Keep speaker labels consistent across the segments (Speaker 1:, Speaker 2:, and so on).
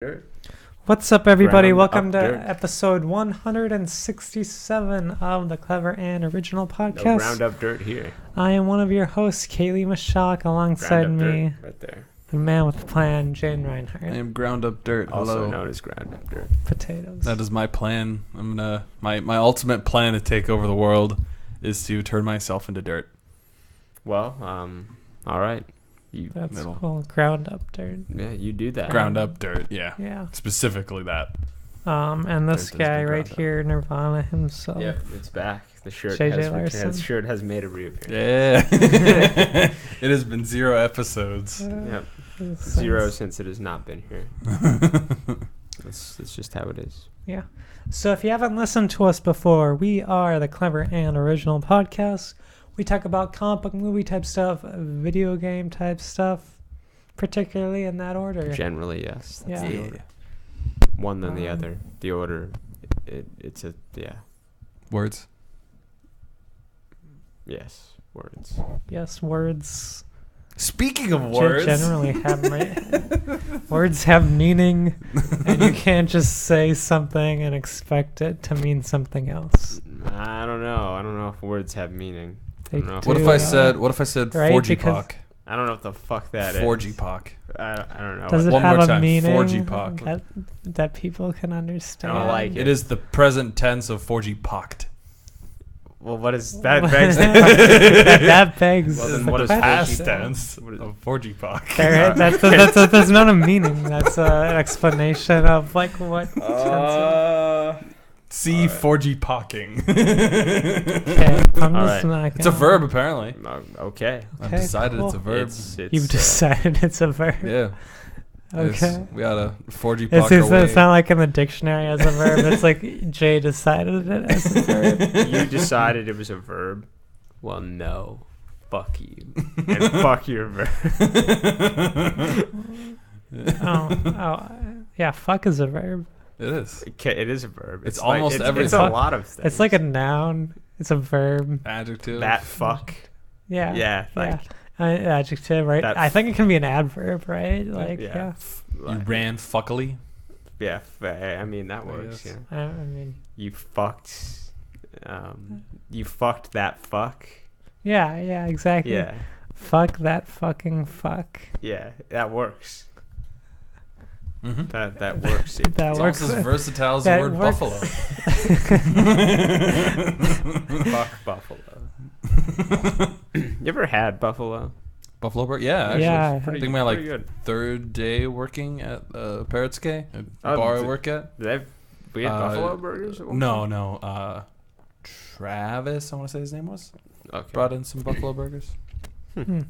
Speaker 1: Dirt.
Speaker 2: What's up, everybody?
Speaker 1: Ground
Speaker 2: Welcome
Speaker 1: up
Speaker 2: to
Speaker 1: dirt.
Speaker 2: episode 167 of the Clever and Original
Speaker 1: No
Speaker 2: Podcast.
Speaker 1: ground up dirt here.
Speaker 2: I am one of your hosts, Kayley Misialek, alongside
Speaker 1: Ground up
Speaker 2: me,
Speaker 1: dirt right there.
Speaker 2: the man with the plan, Jayden Reinhart.
Speaker 3: I am ground up dirt.
Speaker 1: Also
Speaker 3: Hello.
Speaker 1: known as ground up dirt.
Speaker 2: Potatoes.
Speaker 3: That is my plan. I'm gonna my ultimate plan to take over the world is to turn myself into dirt.
Speaker 1: Well, all right.
Speaker 2: That's
Speaker 3: middle.
Speaker 2: cool. Ground up dirt.
Speaker 1: Yeah, you do that.
Speaker 3: Ground up dirt. Yeah.
Speaker 2: Yeah.
Speaker 3: Specifically that.
Speaker 2: And this
Speaker 3: Dirt does
Speaker 2: guy
Speaker 3: the
Speaker 2: right
Speaker 3: ground up.
Speaker 2: here, Nirvana himself.
Speaker 1: Yep, it's back. The shirt
Speaker 2: Jayden Larson.
Speaker 1: has made a reappearance.
Speaker 3: Yeah. It has been 0 episodes.
Speaker 1: Yep.
Speaker 2: Since-
Speaker 1: 0 since it has not been here. That's just how it is.
Speaker 2: Yeah. So if you haven't listened to us before, we are the Clever and Original Podcast. We talk about comic book movie type stuff, video game type stuff, particularly in that order.
Speaker 1: Generally, yes. That's
Speaker 2: Yeah.
Speaker 1: the order. One than the other. The order, it's a, yeah.
Speaker 3: Words.
Speaker 1: Yes. Words.
Speaker 2: Yes, words.
Speaker 3: Speaking of words.
Speaker 2: Generally have words have meaning, and you can't just say something and expect it to mean something else.
Speaker 1: I don't know. I don't know if words have meaning.
Speaker 2: They
Speaker 1: What
Speaker 3: What
Speaker 2: do,
Speaker 3: if I said? What if I said
Speaker 2: Right,
Speaker 3: 4G
Speaker 2: because-
Speaker 3: Poc?
Speaker 1: I don't know what the fuck that is.
Speaker 3: 4G Poc.
Speaker 1: I don't know.
Speaker 2: Does it
Speaker 3: One more
Speaker 2: have a
Speaker 3: time,
Speaker 2: meaning
Speaker 3: 4G POC.
Speaker 2: that people can understand?
Speaker 1: I don't like
Speaker 3: It is the present tense of 4G Pocked.
Speaker 1: Well, what is that? Begs the
Speaker 2: that begs.
Speaker 1: Well, then
Speaker 2: the
Speaker 1: what is
Speaker 2: question.
Speaker 3: Past
Speaker 1: 4G
Speaker 3: tense
Speaker 1: What is-
Speaker 3: of 4G Poc.
Speaker 2: That's not a meaning. That's an explanation of like what.
Speaker 3: See 4G Pocking.
Speaker 2: Okay, I'm
Speaker 1: All
Speaker 2: just
Speaker 1: right.
Speaker 2: not.
Speaker 3: It's a
Speaker 2: gonna-
Speaker 3: verb, apparently.
Speaker 1: Okay.
Speaker 3: I've
Speaker 2: Okay,
Speaker 3: decided it's a
Speaker 2: cool.
Speaker 3: verb.
Speaker 1: It's,
Speaker 2: You've decided it's a verb.
Speaker 3: Yeah.
Speaker 2: Okay.
Speaker 3: We got a 4G
Speaker 2: It's,
Speaker 3: Poc away.
Speaker 2: it's not like in the dictionary as a verb. It's like Jay decided it as a verb.
Speaker 1: You decided it was a verb. Well, no. Fuck you. And fuck your verb.
Speaker 2: Yeah. Fuck is a verb.
Speaker 3: It is.
Speaker 1: It is a verb.
Speaker 3: It's
Speaker 1: like-
Speaker 3: almost
Speaker 1: It's
Speaker 3: everything.
Speaker 1: a lot of things.
Speaker 2: It's like a noun. It's a verb.
Speaker 3: Adjective.
Speaker 1: that fuck.
Speaker 2: Yeah.
Speaker 1: Yeah. Like.
Speaker 2: Adjective, right?
Speaker 1: That
Speaker 2: I think it can be an adverb, right? Like,
Speaker 1: yeah.
Speaker 2: yeah.
Speaker 3: You
Speaker 1: Like,
Speaker 3: ran fuckily.
Speaker 1: yeah. I mean that works.
Speaker 3: guess.
Speaker 1: Yeah.
Speaker 2: I mean,
Speaker 1: You fucked. You fucked that fuck.
Speaker 2: yeah, exactly.
Speaker 1: Yeah.
Speaker 2: Fuck that fucking fuck.
Speaker 1: Yeah. That works.
Speaker 3: Mm-hmm.
Speaker 1: That works.
Speaker 2: That
Speaker 3: It's
Speaker 2: works.
Speaker 3: almost as versatile as the
Speaker 2: That
Speaker 3: word
Speaker 2: works.
Speaker 3: buffalo.
Speaker 1: Fuck buffalo. You ever had buffalo?
Speaker 3: Buffalo burger? Yeah, actually.
Speaker 2: Yeah,
Speaker 3: I think my
Speaker 1: pretty good.
Speaker 3: 3rd day working at Parrots Cay, a
Speaker 1: Oh,
Speaker 3: bar I
Speaker 1: th-
Speaker 3: work at.
Speaker 1: We had buffalo burgers? At one point?
Speaker 3: No. Travis, I want to say his name was.
Speaker 1: Okay.
Speaker 3: Brought in some buffalo burgers.
Speaker 2: Hmm.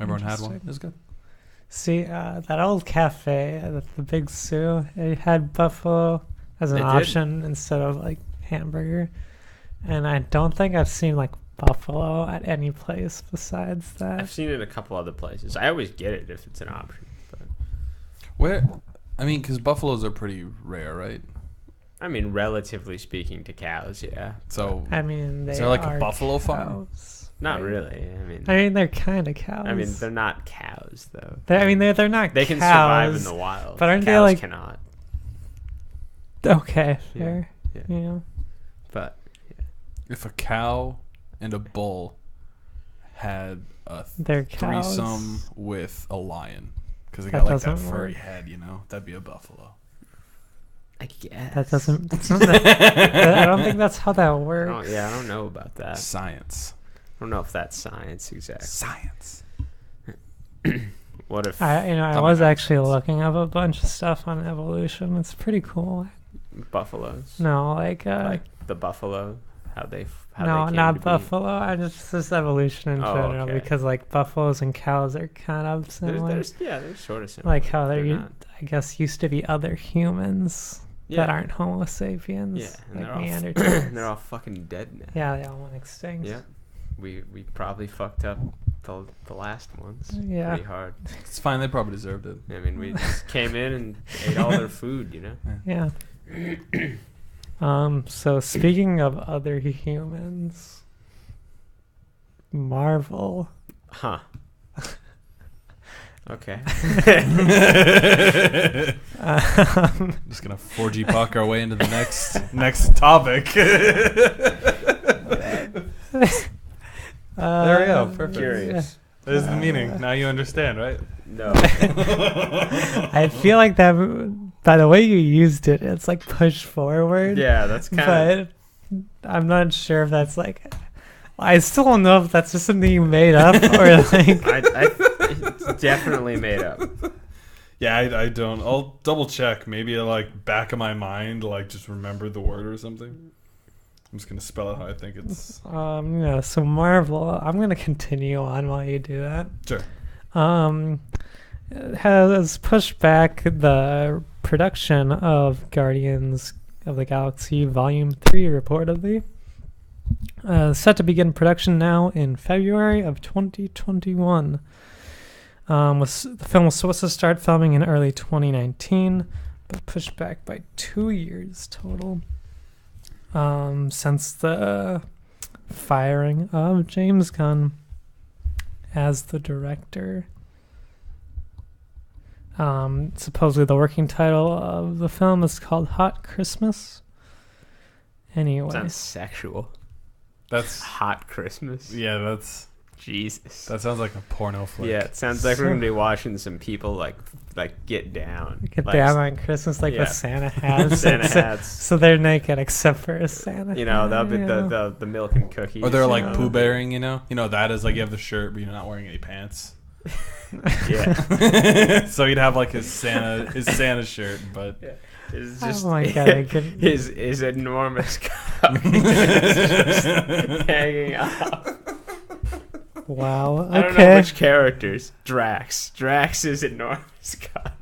Speaker 3: Everyone had one.
Speaker 2: Interesting.
Speaker 3: It was good.
Speaker 2: See, that old cafe, the Big Sue, it had buffalo as an
Speaker 1: It did?
Speaker 2: option instead of like hamburger. And I don't think I've seen like buffalo at any place besides that.
Speaker 1: I've seen it a couple other places. I always get it if it's an option. But
Speaker 3: Where? I mean, because buffaloes are pretty rare, right?
Speaker 1: I mean, relatively speaking to cows, yeah.
Speaker 3: So,
Speaker 2: I mean, they
Speaker 3: is there like a
Speaker 2: are
Speaker 3: buffalo farm?
Speaker 2: cows,
Speaker 1: Not
Speaker 2: right?
Speaker 1: really.
Speaker 2: I mean, they're kind of cows.
Speaker 1: I mean, they're not cows though.
Speaker 2: They're not.
Speaker 1: They can
Speaker 2: cows,
Speaker 1: survive in the wild,
Speaker 2: but aren't
Speaker 1: cows
Speaker 2: they, like-
Speaker 1: cannot.
Speaker 2: Okay,
Speaker 1: Yeah,
Speaker 2: fair.
Speaker 1: yeah.
Speaker 2: Yeah.
Speaker 1: But
Speaker 3: If a cow and a bull had a
Speaker 2: They're cows.
Speaker 3: threesome with a lion, because they
Speaker 2: That
Speaker 3: got like that
Speaker 2: doesn't
Speaker 3: furry
Speaker 2: work.
Speaker 3: head, that'd be a buffalo.
Speaker 1: I guess
Speaker 2: That doesn't. That's not I don't think that's how that
Speaker 1: I
Speaker 2: works.
Speaker 1: don't know about that.
Speaker 3: Science.
Speaker 1: I don't know if that's science exactly.
Speaker 3: Science.
Speaker 1: What if
Speaker 2: I was actually looking up a bunch of stuff on evolution. It's pretty cool.
Speaker 1: buffaloes?
Speaker 2: No, like
Speaker 1: Like the buffalo, how
Speaker 2: no,
Speaker 1: they
Speaker 2: not
Speaker 1: came to be?
Speaker 2: buffalo. I just evolution in
Speaker 1: Oh,
Speaker 2: general
Speaker 1: okay.
Speaker 2: because like buffaloes and cows are kind of similar.
Speaker 1: They're sort of similar.
Speaker 2: Like how
Speaker 1: They're
Speaker 2: there,
Speaker 1: not.
Speaker 2: I guess, used to be other humans
Speaker 1: Yeah.
Speaker 2: that aren't Homo sapiens,
Speaker 1: Yeah, and
Speaker 2: like
Speaker 1: they're all
Speaker 2: Neanderthals.
Speaker 1: they're all fucking dead now.
Speaker 2: Yeah, they all went extinct.
Speaker 1: Yeah, we probably fucked up the last ones.
Speaker 2: Yeah.
Speaker 1: Pretty hard.
Speaker 3: It's fine. They probably deserved it.
Speaker 1: I mean, we just came in and ate all their food.
Speaker 2: Yeah. So speaking of other humans, Marvel
Speaker 1: Huh. Okay.
Speaker 3: Just gonna 4G puck our way into the next topic. There we go. Perfect.
Speaker 1: Curious.
Speaker 3: There's the meaning. Now you understand, right?
Speaker 1: No.
Speaker 2: I feel like that, by the way you used it, it's like push forward.
Speaker 1: Yeah, that's kind of.
Speaker 2: But I'm not sure if that's like. I still don't know if that's just something you made up or like.
Speaker 1: It's definitely made up.
Speaker 3: Yeah, I don't. I'll double check. Maybe like back of my mind, like just remember the word or something. I'm just gonna spell it how I think it's.
Speaker 2: Yeah. So Marvel, I'm gonna continue on while you do that.
Speaker 3: Sure.
Speaker 2: Has pushed back the production of Guardians of the Galaxy Volume 3 reportedly. Set to begin production now in February of 2021. The film was supposed to start filming in early 2019, but pushed back by 2 years total. Since the firing of James Gunn as the director. Supposedly the working title of the film is called Hot Christmas. Anyway.
Speaker 1: Sounds sexual.
Speaker 3: That's
Speaker 1: Hot Christmas.
Speaker 3: Yeah, that's.
Speaker 1: Jesus.
Speaker 3: That sounds like a porno flick.
Speaker 1: Yeah, it sounds like we're gonna be watching some people like get down.
Speaker 2: Get
Speaker 1: like,
Speaker 2: down on Christmas like
Speaker 1: yeah.
Speaker 2: with Santa hats.
Speaker 1: Santa hats.
Speaker 2: So they're naked except for a Santa.
Speaker 1: You know, they'll be
Speaker 2: hat,
Speaker 1: the milk and cookies.
Speaker 3: Or they're like
Speaker 1: you know.
Speaker 3: poo bearing, you know? You know, that is like you have the shirt, but you're not wearing any pants.
Speaker 1: Yeah.
Speaker 3: So you'd have like his Santa shirt, but
Speaker 1: Yeah. It's just
Speaker 2: Oh my god!
Speaker 1: his enormous cock is just hanging off.
Speaker 2: Wow. Okay.
Speaker 1: I don't know which characters. Drax is enormous cock.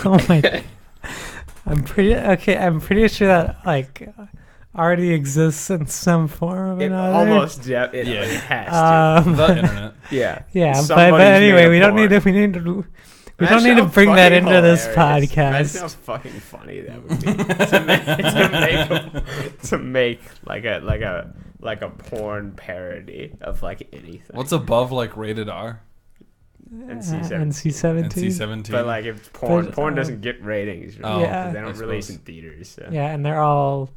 Speaker 2: Oh my. I'm pretty sure that like already exists in some form or
Speaker 1: It
Speaker 2: another.
Speaker 1: almost it
Speaker 3: Yeah.
Speaker 1: has to.
Speaker 3: the internet.
Speaker 1: Yeah.
Speaker 2: Yeah, but
Speaker 1: Somebody's
Speaker 2: anyway,
Speaker 1: made a
Speaker 2: we don't
Speaker 1: porn.
Speaker 2: need to. We don't need to bring that into this
Speaker 1: Imagine how
Speaker 2: podcast.
Speaker 1: fucking funny that would be to make like a porn parody of like anything.
Speaker 3: What's above like rated R?
Speaker 1: NC-17.
Speaker 2: NC-17.
Speaker 3: NC-17.
Speaker 1: But like if porn
Speaker 2: But,
Speaker 1: doesn't get ratings, right?
Speaker 3: Oh,
Speaker 2: Yeah.
Speaker 1: They don't
Speaker 3: I
Speaker 1: release
Speaker 3: suppose.
Speaker 1: in theaters. So.
Speaker 2: Yeah, and they're all.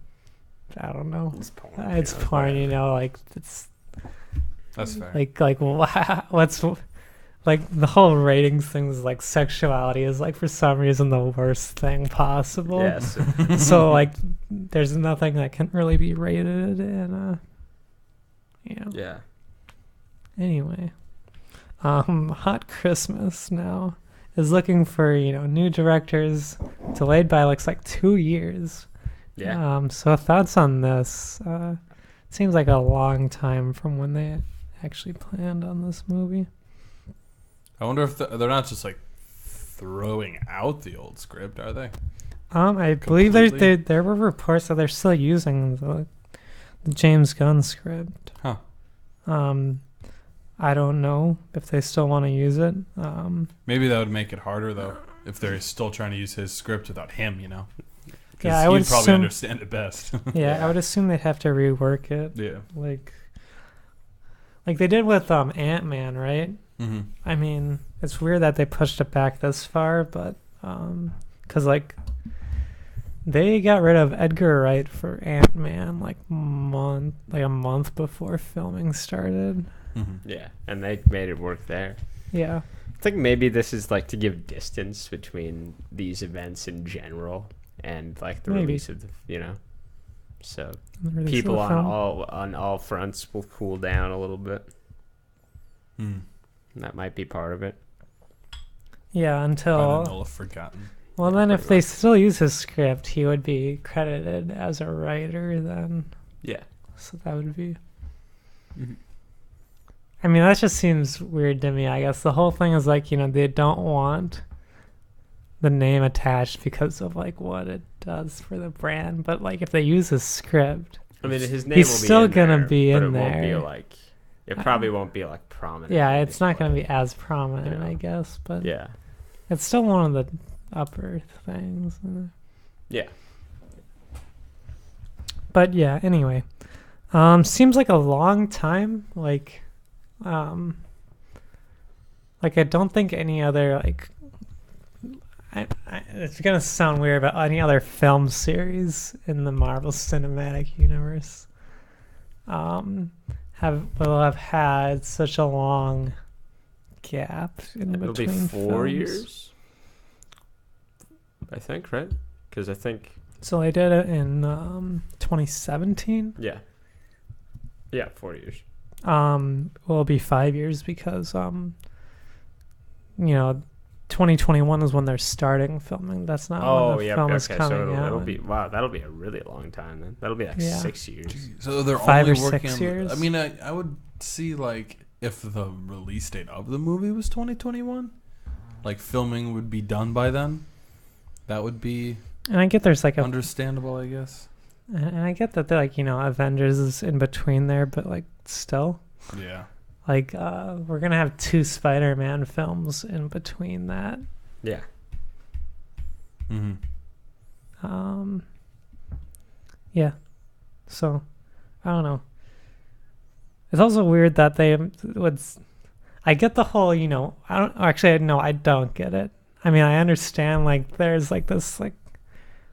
Speaker 2: I don't know.
Speaker 1: It's porn.
Speaker 2: It's porn, you know, like it's
Speaker 3: That's fair.
Speaker 2: like what's like the whole ratings thing is like sexuality is like for some reason the worst thing possible.
Speaker 1: Yes.
Speaker 2: So like there's nothing that can really be rated in
Speaker 1: Yeah.
Speaker 2: Anyway. Hot Christmas now is looking for, new directors, delayed by looks like 2 years.
Speaker 1: Yeah.
Speaker 2: So thoughts on this? It seems like a long time from when they actually planned on this movie.
Speaker 3: I wonder if they're not just like throwing out the old script, are they?
Speaker 2: I believe there were reports that they're still using the James Gunn script.
Speaker 3: Huh.
Speaker 2: I don't know if they still want to use it.
Speaker 3: Maybe that would make it harder though, if they're still trying to use his script without him, you know?
Speaker 2: Yeah, I
Speaker 3: he'd
Speaker 2: would
Speaker 3: probably
Speaker 2: assume-
Speaker 3: understand it best.
Speaker 2: Yeah, I would assume they'd have to rework it,
Speaker 3: Yeah.
Speaker 2: like they did with Ant-Man, right?
Speaker 3: Mm-hmm.
Speaker 2: I mean, it's weird that they pushed it back this far, but because they got rid of Edgar Wright for Ant-Man a month before filming started.
Speaker 3: Mm-hmm.
Speaker 1: Yeah. And they made it work there.
Speaker 2: Yeah,
Speaker 1: I think maybe this is like to give distance between these events in general and like the
Speaker 2: Maybe.
Speaker 1: release of the, so
Speaker 2: the release of
Speaker 1: people
Speaker 2: the film.
Speaker 1: on all fronts will cool down a little bit.
Speaker 3: Mm.
Speaker 1: That might be part of it.
Speaker 2: Yeah,
Speaker 3: By
Speaker 2: until
Speaker 3: then they'll have forgotten.
Speaker 2: well, then if they still use his script, he would be credited as a writer then.
Speaker 1: Yeah.
Speaker 2: So that would be.
Speaker 1: Mhm.
Speaker 2: I mean, that just seems weird to me. I guess the whole thing is like, they don't want the name attached because of like what it does for the brand. But like, if they use his script,
Speaker 1: I mean, his name
Speaker 2: He's
Speaker 1: will be
Speaker 2: still
Speaker 1: in
Speaker 2: gonna
Speaker 1: there,
Speaker 2: be
Speaker 1: but
Speaker 2: in
Speaker 1: it won't be
Speaker 2: there.
Speaker 1: like it probably won't be like prominent.
Speaker 2: yeah,
Speaker 1: in
Speaker 2: it's
Speaker 1: any
Speaker 2: not going to
Speaker 1: way.
Speaker 2: be as prominent,
Speaker 1: Yeah.
Speaker 2: I guess. But
Speaker 1: Yeah.
Speaker 2: it's still one of the upper things.
Speaker 1: Yeah.
Speaker 2: But yeah, anyway, seems like a long time. Like Like, I don't think any other, like, it's gonna sound weird, but any other film series in the Marvel Cinematic Universe will have had such a long gap in
Speaker 1: It'll be
Speaker 2: between
Speaker 1: 4
Speaker 2: films.
Speaker 1: years, I think, right? Because I think
Speaker 2: So they did it in 2017.
Speaker 1: yeah, 4 years.
Speaker 2: It'll be 5 years because 2021 is when they're starting filming. That's not when the film is coming
Speaker 1: so
Speaker 2: out.
Speaker 1: it'll be that'll be a really long time then. That'll be like 6 years.
Speaker 3: So they're
Speaker 2: 5
Speaker 3: only
Speaker 2: or
Speaker 3: working
Speaker 2: 6
Speaker 3: on,
Speaker 2: years?
Speaker 3: I mean, I would see, like, if the release date of the movie was 2021, like, filming would be done by then. That would be
Speaker 2: And I get there's like
Speaker 3: understandable, I guess.
Speaker 2: and I get that they're like, Avengers is in between there, but like still,
Speaker 3: Yeah.
Speaker 2: like we're gonna have 2 Spider-Man films in between that.
Speaker 1: Yeah.
Speaker 3: Mm-hmm.
Speaker 2: Yeah. So I don't know. It's also weird that they would. I get the whole, I don't get it. I mean, I understand, like, there's like this, like,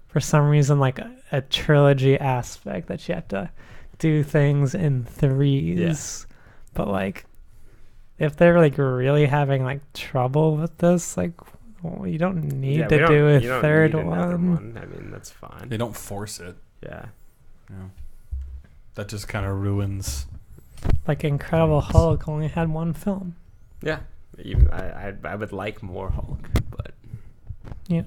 Speaker 2: for some reason, like a trilogy aspect that you have to do things in 3s. But like, if they're like really having like trouble with this, like, well, you don't need to do a third one.
Speaker 1: I mean, that's fine.
Speaker 3: They don't force it.
Speaker 1: Yeah.
Speaker 3: That just kind of ruins.
Speaker 2: Like Incredible Hulk only had 1 film.
Speaker 1: Yeah. Even I would like more Hulk, but
Speaker 2: Yeah.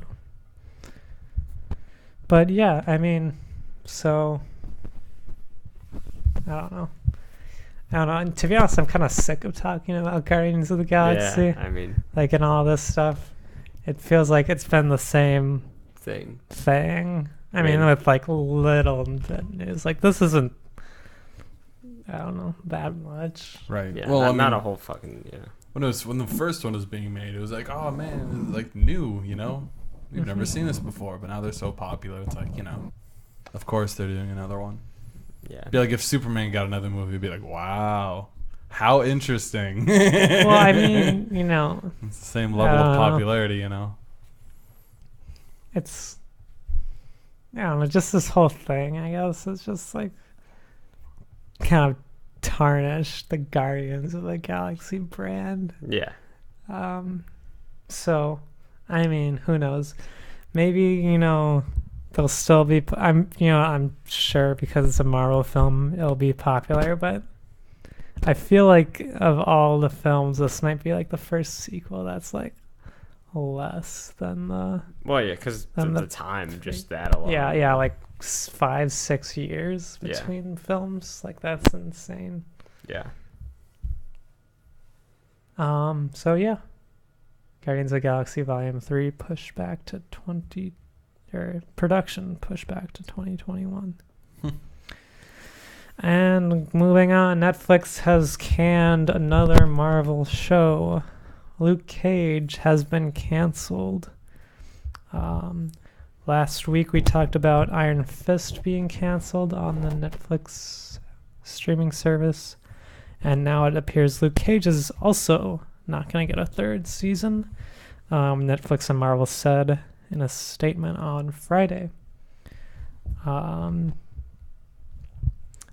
Speaker 2: But yeah, I mean, so I don't know. And to be honest, I'm kind of sick of talking about Guardians of the Galaxy.
Speaker 1: yeah, I mean,
Speaker 2: Like, and all this stuff. It feels like it's been the same
Speaker 1: thing.
Speaker 2: I mean, with like little bit news. Like, this isn't, I don't know, that much.
Speaker 3: Right.
Speaker 1: Yeah.
Speaker 3: Well,
Speaker 1: Not a whole fucking
Speaker 3: when the first one was being made, it was like, oh man, it's like new, We've never seen this before, but now they're so popular. It's like, of course they're doing another one.
Speaker 1: Yeah.
Speaker 3: It'd be like if Superman got another movie, it'd be like, wow, how interesting.
Speaker 2: Well, I mean,
Speaker 3: it's the same level of popularity,
Speaker 2: it's, I don't know, just this whole thing, I guess, it's just like kind of tarnished the Guardians of the Galaxy brand.
Speaker 1: Yeah.
Speaker 2: So, I mean, who knows? Maybe, they'll still be, I'm sure because it's a Marvel film, it'll be popular, but I feel like of all the films, this might be like the first sequel that's like less than the...
Speaker 1: Well, yeah, because the time, just that alone.
Speaker 2: Yeah, like 5-6 years between films. Like, that's insane.
Speaker 1: Yeah.
Speaker 2: So yeah, Guardians of the Galaxy Volume 3 pushed back to production pushed back to 2021. And moving on, Netflix has canned another Marvel show. Luke Cage has been canceled. Last week we talked about Iron Fist being canceled on the Netflix streaming service. And now it appears Luke Cage is also not going to get a 3rd season. Netflix and Marvel said in a statement on Friday.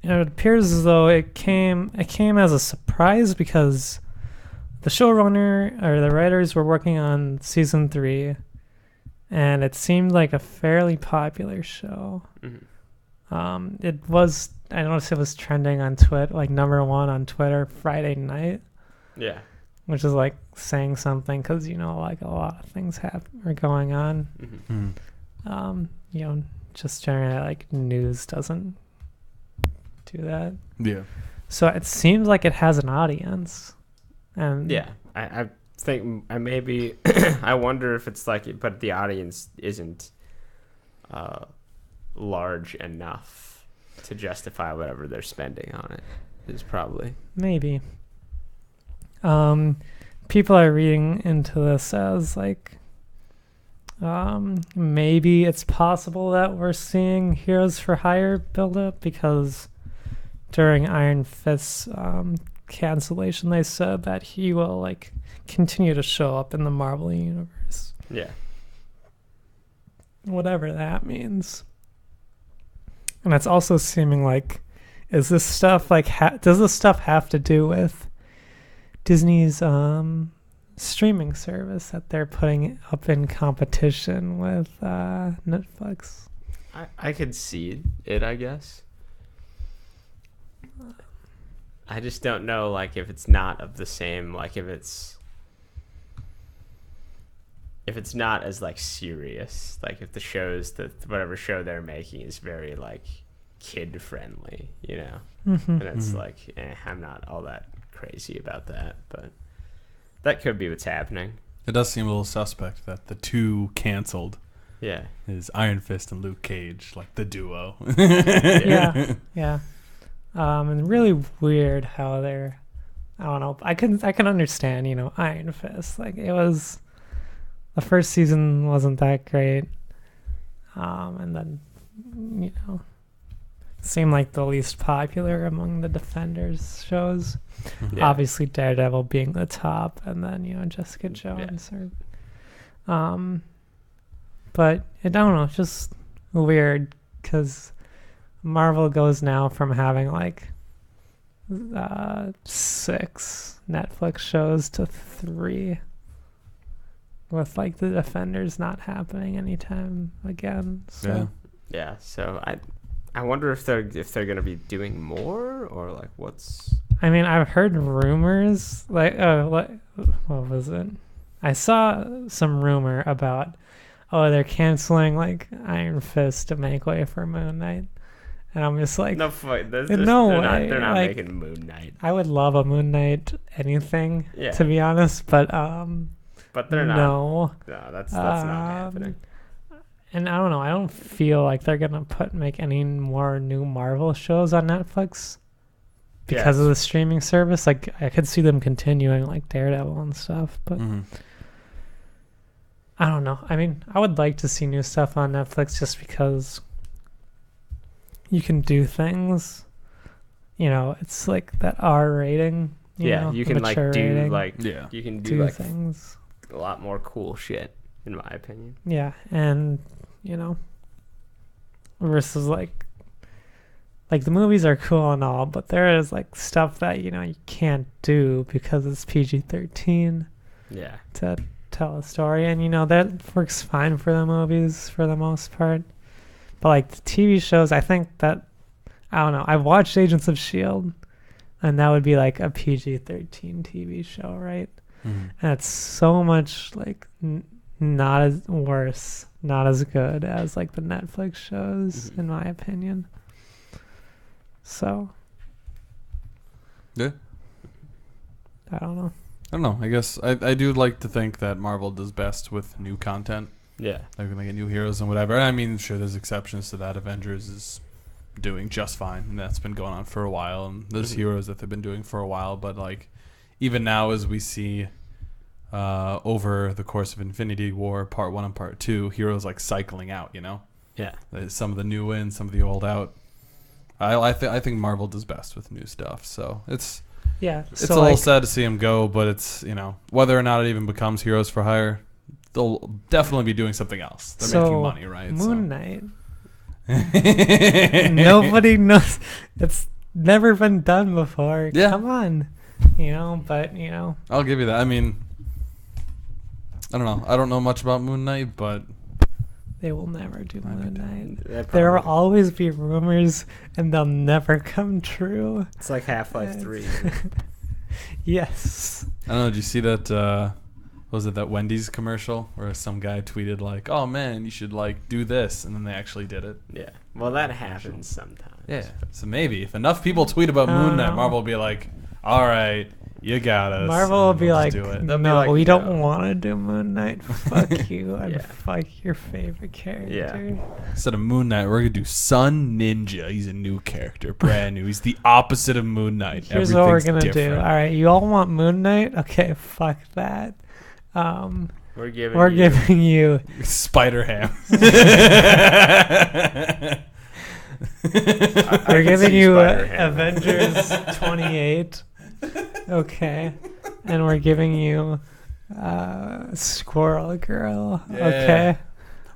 Speaker 2: It appears as though it came as a surprise because the showrunner or the writers were working on season 3, and it seemed like a fairly popular show.
Speaker 1: Mm-hmm.
Speaker 2: It was, I noticed it was trending on Twitter, like #1 on Twitter Friday night.
Speaker 1: Yeah.
Speaker 2: Which is like saying something because, like a lot of things are going on.
Speaker 1: Mm-hmm.
Speaker 2: Just generally like news doesn't do that.
Speaker 3: Yeah.
Speaker 2: So it seems like it has an audience. And
Speaker 1: yeah, I think I maybe I wonder if it's like, but the audience isn't large enough to justify whatever they're spending on it. Is probably
Speaker 2: maybe. People are reading into this as like, maybe it's possible that we're seeing Heroes for Hire build up because during Iron Fist's cancellation, they said that he will like continue to show up in the Marvel universe.
Speaker 1: Yeah.
Speaker 2: Whatever that means. And it's also seeming like, is this stuff like, does this stuff have to do with Disney's streaming service that they're putting up in competition with Netflix?
Speaker 1: I could see it, I guess. I just don't know, like, if it's not of the same, like, if it's not as, like, serious, like, if the shows, whatever show they're making is very, like, kid-friendly, you know?
Speaker 2: Mm-hmm.
Speaker 1: And it's like, I'm not all that crazy about that, but that could be what's happening.
Speaker 3: It does seem a little suspect that the two canceled
Speaker 1: Yeah.
Speaker 3: is Iron Fist and Luke Cage, like the duo.
Speaker 2: Yeah. And really weird how they're, I don't know. I can understand, you know, Iron Fist. Like, it was, the first season wasn't that great. And then, you know, seemed like the least popular among the Defenders shows.
Speaker 1: Yeah.
Speaker 2: Obviously Daredevil being the top, and then, you know, Jessica Jones. But I don't know, it's just weird because Marvel goes now from having like 6 Netflix shows to 3, with like the Defenders not happening anytime again. So
Speaker 1: Yeah. So I wonder if they're gonna be doing more, or like what's.
Speaker 2: I mean, I've heard rumors like what was it? I saw some rumor about they're canceling like Iron Fist to make way for Moon Knight. And I'm just like,
Speaker 1: No fight.
Speaker 2: no
Speaker 1: They're
Speaker 2: way.
Speaker 1: not
Speaker 2: Like,
Speaker 1: making Moon Knight.
Speaker 2: I would love a Moon Knight anything,
Speaker 1: Yeah.
Speaker 2: to be honest, but
Speaker 1: They're not.
Speaker 2: no.
Speaker 1: No, that's not happening.
Speaker 2: And I don't know. I don't feel like they're gonna make any more new Marvel shows on Netflix because of the streaming service. Like, I could see them continuing like Daredevil and stuff, but I don't know. I mean, I would like to see new stuff on Netflix just because you can do things. You know, it's like that R rating. You know,
Speaker 1: you can like
Speaker 2: mature
Speaker 1: do
Speaker 2: rating,
Speaker 1: like you can do like
Speaker 2: things.
Speaker 1: a lot more cool shit, in my opinion.
Speaker 2: Yeah, and you know, versus like the movies are cool and all, but there is like stuff that, you know, you can't do because it's PG-13
Speaker 1: Yeah.
Speaker 2: to tell a story, and you know that works fine for the movies for the most part. But like the TV shows, I think that, I don't know. I've watched Agents of S.H.I.E.L.D., and that would be like a PG-13 TV show, right? And it's so much like not as worse, not as good as like the Netflix shows, in my opinion. So
Speaker 3: Yeah.
Speaker 2: I don't know.
Speaker 3: I don't know. I guess I do like to think that Marvel does best with new content.
Speaker 1: Yeah.
Speaker 3: Like when they get new heroes and whatever. And I mean, sure, there's exceptions to that. Avengers is doing just fine, and that's been going on for a while. And there's heroes that they've been doing for a while, but like even now, as we see over the course of Infinity War Part 1 and Part 2, heroes like cycling out. You know.
Speaker 1: Yeah.
Speaker 3: Some of the new in, some of the old out. I think Marvel does best with new stuff. So it's
Speaker 2: Yeah.
Speaker 3: a
Speaker 2: So
Speaker 3: little
Speaker 2: like,
Speaker 3: sad to see him go, but it's, you know, whether or not it even becomes Heroes for Hire, they'll definitely be doing something else. They're making money, right?
Speaker 2: Moon Knight. Nobody knows. It's never been done before.
Speaker 3: Yeah.
Speaker 2: Come on. You know, but you know.
Speaker 3: I'll give you that. I mean, I don't know. I don't know much about Moon Knight, but
Speaker 2: They will never do Moon Knight.
Speaker 1: That
Speaker 2: There will
Speaker 1: probably-
Speaker 2: always be rumors, and they'll never come true.
Speaker 1: It's like Half-Life 3.
Speaker 2: Yes.
Speaker 3: I don't know. Did you see that? Was it that Wendy's commercial where some guy tweeted like, "Oh man, you should like do this," and then they actually did it?
Speaker 1: Yeah. Well, that happens sometimes.
Speaker 3: Yeah. So maybe if enough people tweet about Moon Knight, Marvel will be like, "All right, you got us."
Speaker 2: Marvel will
Speaker 3: and
Speaker 2: be
Speaker 3: they'll
Speaker 2: like,
Speaker 3: just do it.
Speaker 1: They'll be
Speaker 2: no,
Speaker 1: like,
Speaker 2: we don't
Speaker 1: no.
Speaker 2: want to do Moon Knight. Fuck you, and
Speaker 1: Yeah.
Speaker 2: fuck your favorite character.
Speaker 1: Yeah.
Speaker 3: Instead of Moon Knight, we're gonna do Sun Ninja. He's a new character, brand new. He's the opposite of Moon Knight.
Speaker 2: Here's what we're
Speaker 3: Everything's
Speaker 2: gonna do.
Speaker 3: different.
Speaker 2: All right, you all want Moon Knight? Okay, fuck that.
Speaker 1: We're giving
Speaker 2: We're
Speaker 1: you
Speaker 2: giving you
Speaker 3: Spider Ham.
Speaker 2: we're giving
Speaker 1: see
Speaker 2: you
Speaker 1: Spider-Ham.
Speaker 2: Avengers 28. Okay. And we're giving you Squirrel Girl.
Speaker 3: Yeah.
Speaker 2: Okay.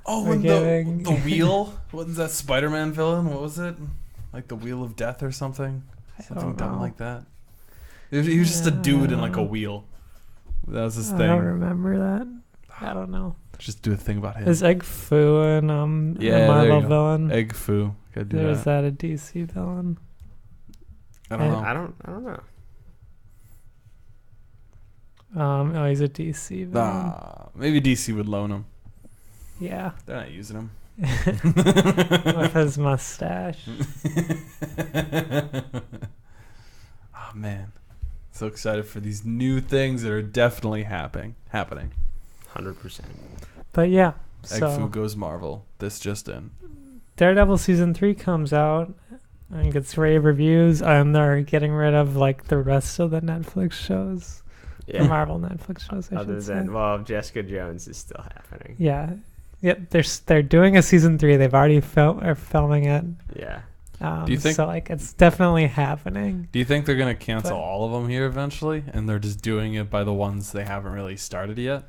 Speaker 3: Oh,
Speaker 2: We're
Speaker 3: and
Speaker 2: giving-
Speaker 3: the wheel. What was that Spider-Man villain? What was it? Like the Wheel of Death or something? Something
Speaker 2: don't
Speaker 3: dumb
Speaker 2: know.
Speaker 3: like that. He was just a
Speaker 2: Yeah, I
Speaker 3: dude
Speaker 2: don't
Speaker 3: in like a
Speaker 2: know.
Speaker 3: wheel. That was his
Speaker 2: I don't
Speaker 3: thing.
Speaker 2: remember that. I don't know.
Speaker 3: Just do a thing about him.
Speaker 2: Is Egg Foo and
Speaker 3: Yeah,
Speaker 2: a
Speaker 3: there
Speaker 2: Marvel
Speaker 3: you go.
Speaker 2: villain?
Speaker 3: Egg Foo. Gotta do
Speaker 2: There's
Speaker 3: that.
Speaker 2: that a DC villain?
Speaker 3: I don't know.
Speaker 1: I don't know.
Speaker 2: Oh, he's a DC villain.
Speaker 3: Nah, maybe DC would loan him.
Speaker 2: Yeah.
Speaker 3: They're not using him.
Speaker 2: With his mustache.
Speaker 3: Oh man, so excited for these new things that are definitely happening.
Speaker 1: 100%.
Speaker 2: But yeah.
Speaker 3: Egg Foo
Speaker 2: So
Speaker 3: goes Marvel. This just in.
Speaker 2: Daredevil season 3 comes out and gets rave reviews, and they're getting rid of like the rest of the Netflix shows. The
Speaker 1: Yeah.
Speaker 2: Marvel Netflix shows, I
Speaker 1: Other
Speaker 2: should say.
Speaker 1: than Jessica Jones is still happening.
Speaker 2: Yeah. Yep, they're doing a season 3. They've already are filming it.
Speaker 1: Yeah.
Speaker 3: Do you think-
Speaker 2: so like it's definitely happening?
Speaker 3: Do you think they're gonna cancel
Speaker 2: But-
Speaker 3: all of them here eventually, and they're just doing it by the ones they haven't really started yet,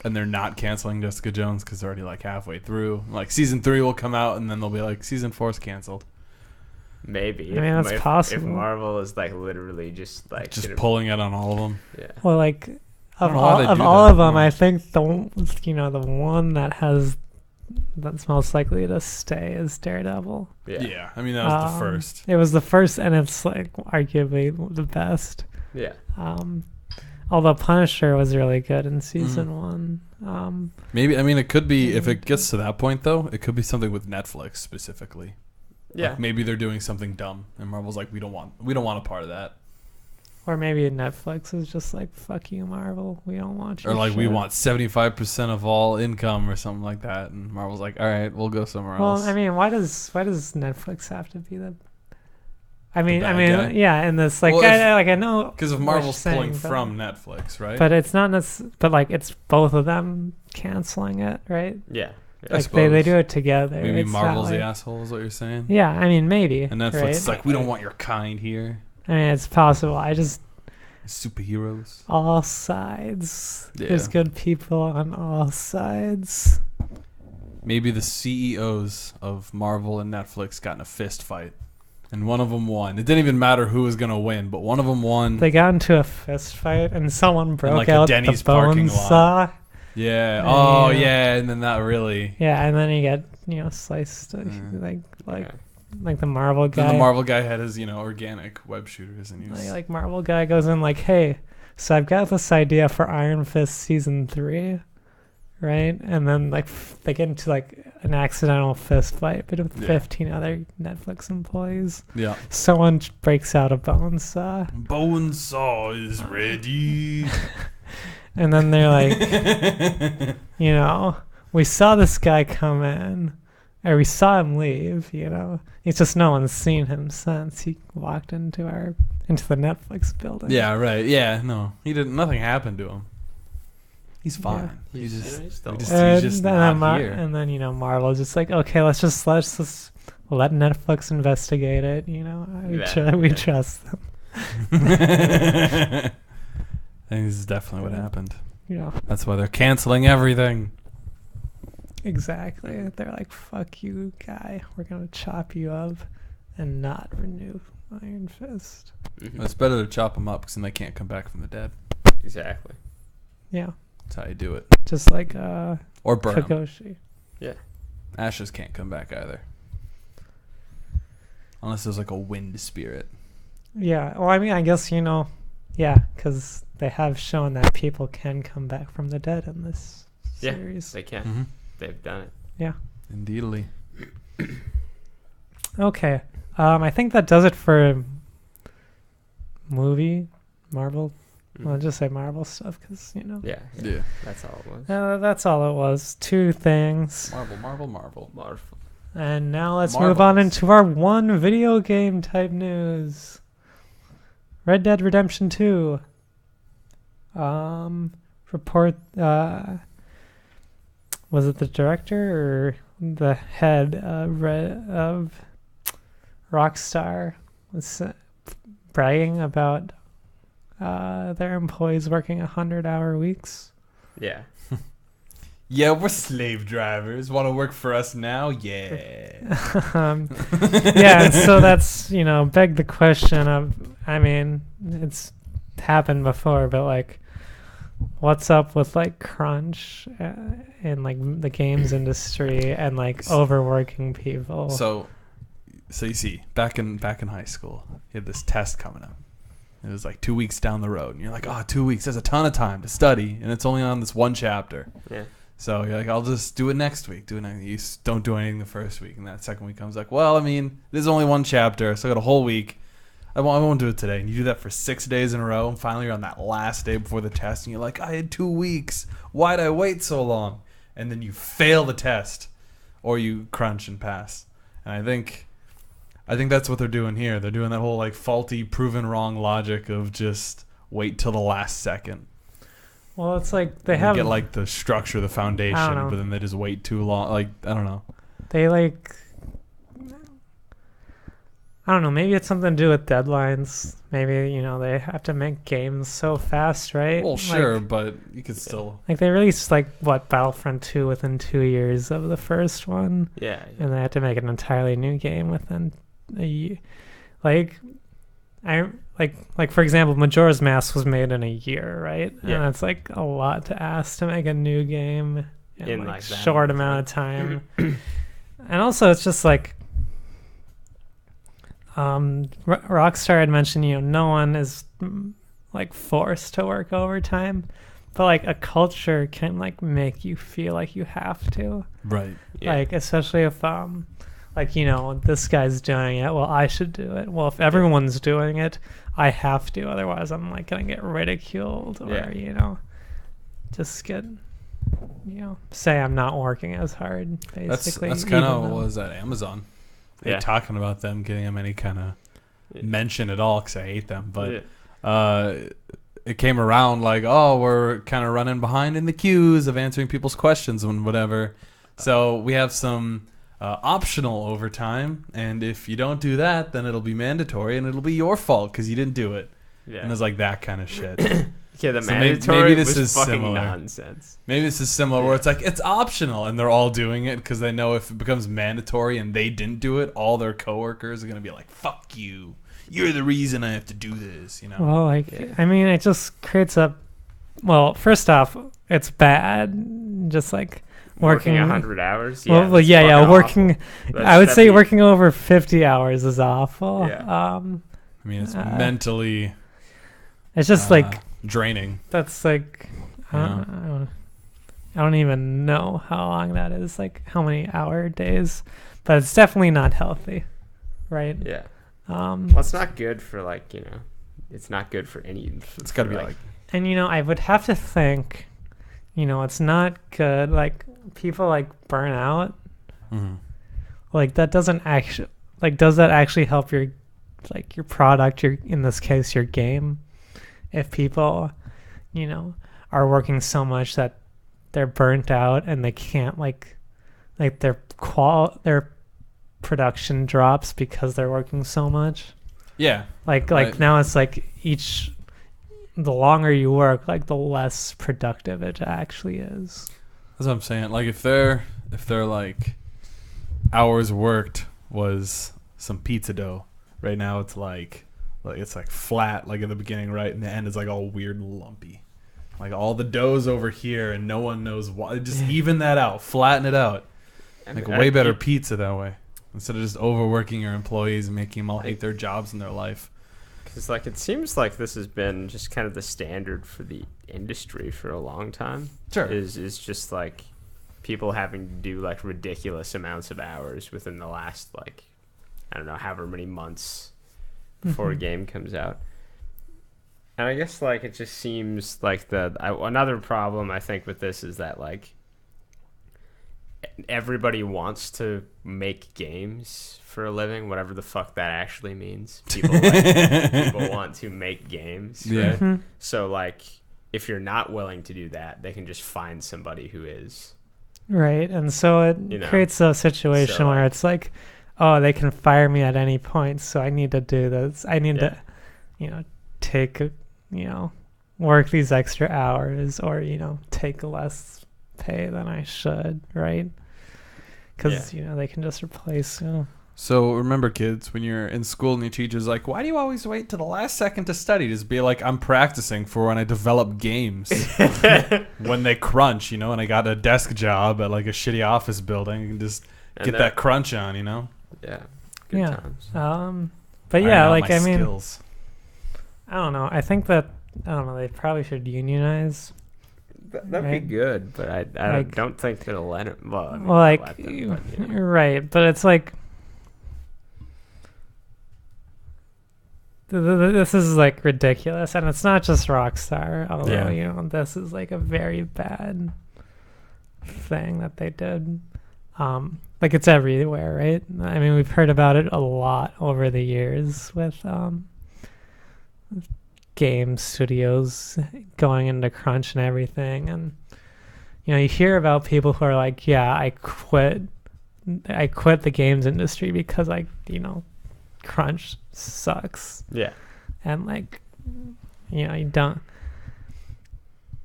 Speaker 3: and they're not canceling Jessica Jones because they're already like halfway through? Like season 3 will come out, and then they'll be like season 4's canceled.
Speaker 1: Maybe.
Speaker 2: I mean, that's
Speaker 1: If
Speaker 2: possible.
Speaker 1: Marvel is like literally just like
Speaker 3: Just
Speaker 1: gonna-
Speaker 3: pulling it on all of them.
Speaker 1: Yeah.
Speaker 2: Well, like
Speaker 3: I
Speaker 2: of
Speaker 3: don't know how
Speaker 2: all
Speaker 3: they
Speaker 2: of
Speaker 3: do
Speaker 2: all
Speaker 3: that.
Speaker 2: of them,
Speaker 3: Yeah.
Speaker 2: I think the one that's most likely to stay is Daredevil.
Speaker 1: Yeah.
Speaker 3: I mean that was the first.
Speaker 2: It was the first, and it's like arguably the best.
Speaker 1: Yeah.
Speaker 2: Although Punisher was really good in season
Speaker 3: Mm-hmm.
Speaker 2: 1.
Speaker 3: Maybe, I mean, it could be, if it gets to that point though, it could be something with Netflix specifically.
Speaker 1: Yeah.
Speaker 3: Like maybe they're doing something dumb, and Marvel's like, we don't want a part of that.
Speaker 2: Or maybe Netflix is just like, fuck you, Marvel. We don't want you.
Speaker 3: Or like, we want 75% of all income or something like that, and Marvel's like, all right, we'll go somewhere
Speaker 2: Well,
Speaker 3: else.
Speaker 2: I mean, why does Netflix have to be the? I mean,
Speaker 3: bad guy?
Speaker 2: yeah. In this, like,
Speaker 3: Well,
Speaker 2: I know
Speaker 3: Because if
Speaker 2: what
Speaker 3: Marvel's
Speaker 2: you're
Speaker 3: pulling
Speaker 2: saying, but-
Speaker 3: from Netflix, right?
Speaker 2: but it's not but like it's both of them canceling it, right?
Speaker 1: Yeah.
Speaker 3: I
Speaker 2: Like
Speaker 3: suppose.
Speaker 2: they do it together.
Speaker 3: Maybe
Speaker 2: It's not
Speaker 3: Marvel's the
Speaker 2: like-
Speaker 3: asshole is what you're saying?
Speaker 2: Yeah, I mean, maybe.
Speaker 3: And Netflix
Speaker 2: right?
Speaker 3: is like, we don't want your kind here.
Speaker 2: I mean, it's possible.
Speaker 3: Superheroes.
Speaker 2: All sides.
Speaker 3: Yeah.
Speaker 2: There's good people on all sides.
Speaker 3: Maybe the CEOs of Marvel and Netflix got in a fist fight, and one of them won. It didn't even matter who was gonna win, but one of them won.
Speaker 2: They got into a fist fight, and someone broke
Speaker 3: like, a
Speaker 2: out
Speaker 3: Denny's
Speaker 2: the bone
Speaker 3: parking lot.
Speaker 2: saw.
Speaker 3: Yeah.
Speaker 2: Yeah.
Speaker 3: Oh yeah, and then that really.
Speaker 2: Yeah, and then you get sliced like
Speaker 1: Yeah.
Speaker 2: like the Marvel
Speaker 3: Then
Speaker 2: guy.
Speaker 3: the Marvel guy had his organic web shooters, and he was
Speaker 2: like Marvel guy goes in like, hey, so I've got this idea for Iron Fist season 3, right? And then like they get into like an accidental fist fight, but with
Speaker 3: Yeah.
Speaker 2: 15 other Netflix employees.
Speaker 3: yeah.
Speaker 2: Someone breaks out a bone saw,
Speaker 3: Bone saw is ready.
Speaker 2: and then they're like, we saw this guy come in, or we saw him leave. It's just no one's seen him since he walked into the Netflix building.
Speaker 3: Yeah. Right. Yeah. No, he didn't. Nothing happened to him. He's fine.
Speaker 2: Yeah.
Speaker 3: He just.
Speaker 1: he's still
Speaker 3: we just-
Speaker 1: alive.
Speaker 3: he's just not here.
Speaker 2: And then Marvel's just like, okay, let's just let Netflix investigate it. We trust them.
Speaker 3: I think this is definitely what happened. That's why they're canceling everything.
Speaker 2: Exactly. They're like, fuck you, guy. We're gonna chop you up and not renew Iron Fist.
Speaker 1: Mhm.
Speaker 3: It's better to chop them up because then they can't come back from the dead.
Speaker 1: Exactly.
Speaker 2: Yeah,
Speaker 3: That's how you do it.
Speaker 2: just like
Speaker 3: Or burn 'em.
Speaker 2: Kagoshi.
Speaker 3: Ashes can't come back either. Unless there's like a wind spirit.
Speaker 2: Yeah. Well, I mean, I guess yeah, because they have shown that people can come back from the dead in this
Speaker 1: Yeah.
Speaker 2: series.
Speaker 1: They can.
Speaker 3: Mm-hmm.
Speaker 1: They've done it.
Speaker 2: Yeah.
Speaker 3: Indeedly.
Speaker 2: Okay. I think that does it for Marvel.
Speaker 1: Mm.
Speaker 2: I'll just say Marvel stuff because
Speaker 1: Yeah.
Speaker 3: Yeah.
Speaker 1: That's all it was.
Speaker 2: that's all it was. 2 things.
Speaker 3: Marvel.
Speaker 1: Marvel.
Speaker 2: And now let's move on
Speaker 3: Marvels.
Speaker 2: into our one video game type news. Red Dead Redemption 2. Report. Was it the director or the head of Rockstar was bragging about their employees working 100-hour weeks.
Speaker 1: Yeah.
Speaker 3: Yeah, we're slave drivers. Want to work for us now? Yeah.
Speaker 2: Yeah, and so that's, beg the question of, I mean, it's happened before, but like, what's up with like crunch in like the games industry and like overworking people?
Speaker 3: So you see, back in high school, you had this test coming up. It was like 2 weeks down the road, and you're like, 2 weeks, there's a ton of time to study, and it's only on this one chapter.
Speaker 1: Yeah.
Speaker 3: So you're like, I'll just do it next week. You don't do anything the first week, and that second week comes like, well, I mean, there's only one chapter, so I got a whole week. I won't do it today. And you do that for 6 days in a row, and finally you're on that last day before the test, and you're like, I had 2 weeks. Why'd I wait so long? And then you fail the test, or you crunch and pass. And I think that's what they're doing here. They're doing that whole like faulty, proven wrong logic of just wait till the last second.
Speaker 2: Well, it's like
Speaker 3: They get like the structure, the foundation, but then they just wait too long. Like, I don't know.
Speaker 2: They like, I don't know, maybe it's something to do with deadlines. Maybe, they have to make games so fast, right?
Speaker 3: Well, sure, but you could still.
Speaker 2: Like, they released, Battlefront 2 within 2 years of the first one.
Speaker 1: Yeah.
Speaker 2: And they had to make an entirely new game within a year. Like, for example, Majora's Mask was made in a year, right?
Speaker 1: Yeah.
Speaker 2: And it's, like, a lot to ask to make a new game in like,
Speaker 1: that
Speaker 2: short amount of time. And also, it's just, like, Rockstar had mentioned, no one is like forced to work overtime, but like a culture can like make you feel like you have to,
Speaker 3: Right.
Speaker 1: Yeah.
Speaker 2: like especially if this guy's doing it, well, I should do it. Well, if everyone's doing it, I have to, otherwise I'm like gonna get ridiculed or just get say I'm not working as hard, basically.
Speaker 3: That's kind of what was at Amazon.
Speaker 1: Yeah.
Speaker 3: Talking about them getting them any kind of mention at all, because I hate them, but it came around like, we're kind of running behind in the queues of answering people's questions and whatever, so we have some optional overtime, and if you don't do that, then it'll be mandatory, and it'll be your fault because you didn't do it.
Speaker 1: Yeah.
Speaker 3: And it's like that kind of shit.
Speaker 1: Yeah, the
Speaker 3: So
Speaker 1: mandatory
Speaker 3: maybe this
Speaker 1: was
Speaker 3: is
Speaker 1: fucking
Speaker 3: similar.
Speaker 1: nonsense.
Speaker 3: Maybe this is similar where it's like, it's optional, and they're all doing it because they know if it becomes mandatory and they didn't do it, all their coworkers are going to be like, fuck you. You're the reason I have to do this,
Speaker 2: Well, I mean, it just creates first off, it's bad. Just like working
Speaker 1: 100 hours.
Speaker 2: Yeah, working. I would say working over 50 hours is awful.
Speaker 1: Yeah.
Speaker 3: I mean, it's mentally
Speaker 2: it's just like
Speaker 3: draining.
Speaker 2: that's like I don't even know how long that is, like how many hour days, but it's definitely not healthy, right?
Speaker 1: Yeah.
Speaker 2: Well,
Speaker 1: it's not good for it's not good for any.
Speaker 3: It's got to be like
Speaker 2: and I would have to think, it's not good. Like people like burn out.
Speaker 3: Mm-hmm.
Speaker 2: Like that doesn't actually does that actually help your product, in this case your game, if people are working so much that they're burnt out and they can't their production drops because they're working so much.
Speaker 3: Yeah.
Speaker 2: Like now it's like the longer you work, like the less productive it actually is.
Speaker 3: That's what I'm saying. Like if they're like hours worked was some pizza dough, right now it's like it's like flat, like in the beginning, right, and the end is like all weird and lumpy. Like all the dough's over here and no one knows why. Just even that out, flatten it out. Like way better pizza that way, instead of just overworking your employees and making them all hate their jobs and their life.
Speaker 1: Because it seems like this has been just kind of the standard for the industry for a long time.
Speaker 3: Sure.
Speaker 1: Is just like people having to do like ridiculous amounts of hours within the last I don't know, however many months before a game comes out. And I guess it just seems like another problem I think with this is that everybody wants to make games for a living, whatever the fuck that actually means. People people want to make games.
Speaker 3: Yeah.
Speaker 1: Right?
Speaker 2: Mhm.
Speaker 1: So if you're not willing to do that, they can just find somebody who is.
Speaker 2: Right, and so it creates a situation where it's like, oh, they can fire me at any point, so I need to do this. I need to, take work these extra hours or, take less pay than I should, right? Because, they can just replace,
Speaker 3: So remember, kids, when you're in school and your teacher's like, why do you always wait to the last second to study? Just be like, I'm practicing for when I develop games. When they crunch, and I got a desk job at like a shitty office building. You can just get that crunch on,
Speaker 1: Yeah. Good times.
Speaker 2: But yeah, like, I mean,
Speaker 3: skills.
Speaker 2: I don't know. I think that, they probably should unionize.
Speaker 1: That'd be good, but I don't think they'll let it. Well, I mean,
Speaker 2: like,
Speaker 1: let them, but,
Speaker 2: right. But it's like, this is like ridiculous, and it's not just Rockstar, although this is like a very bad thing that they did. Like, it's everywhere, right? I mean, we've heard about it a lot over the years with game studios going into crunch and everything, and you hear about people who are like, I quit the games industry because crunch sucks.
Speaker 1: Yeah.
Speaker 2: And like, you don't,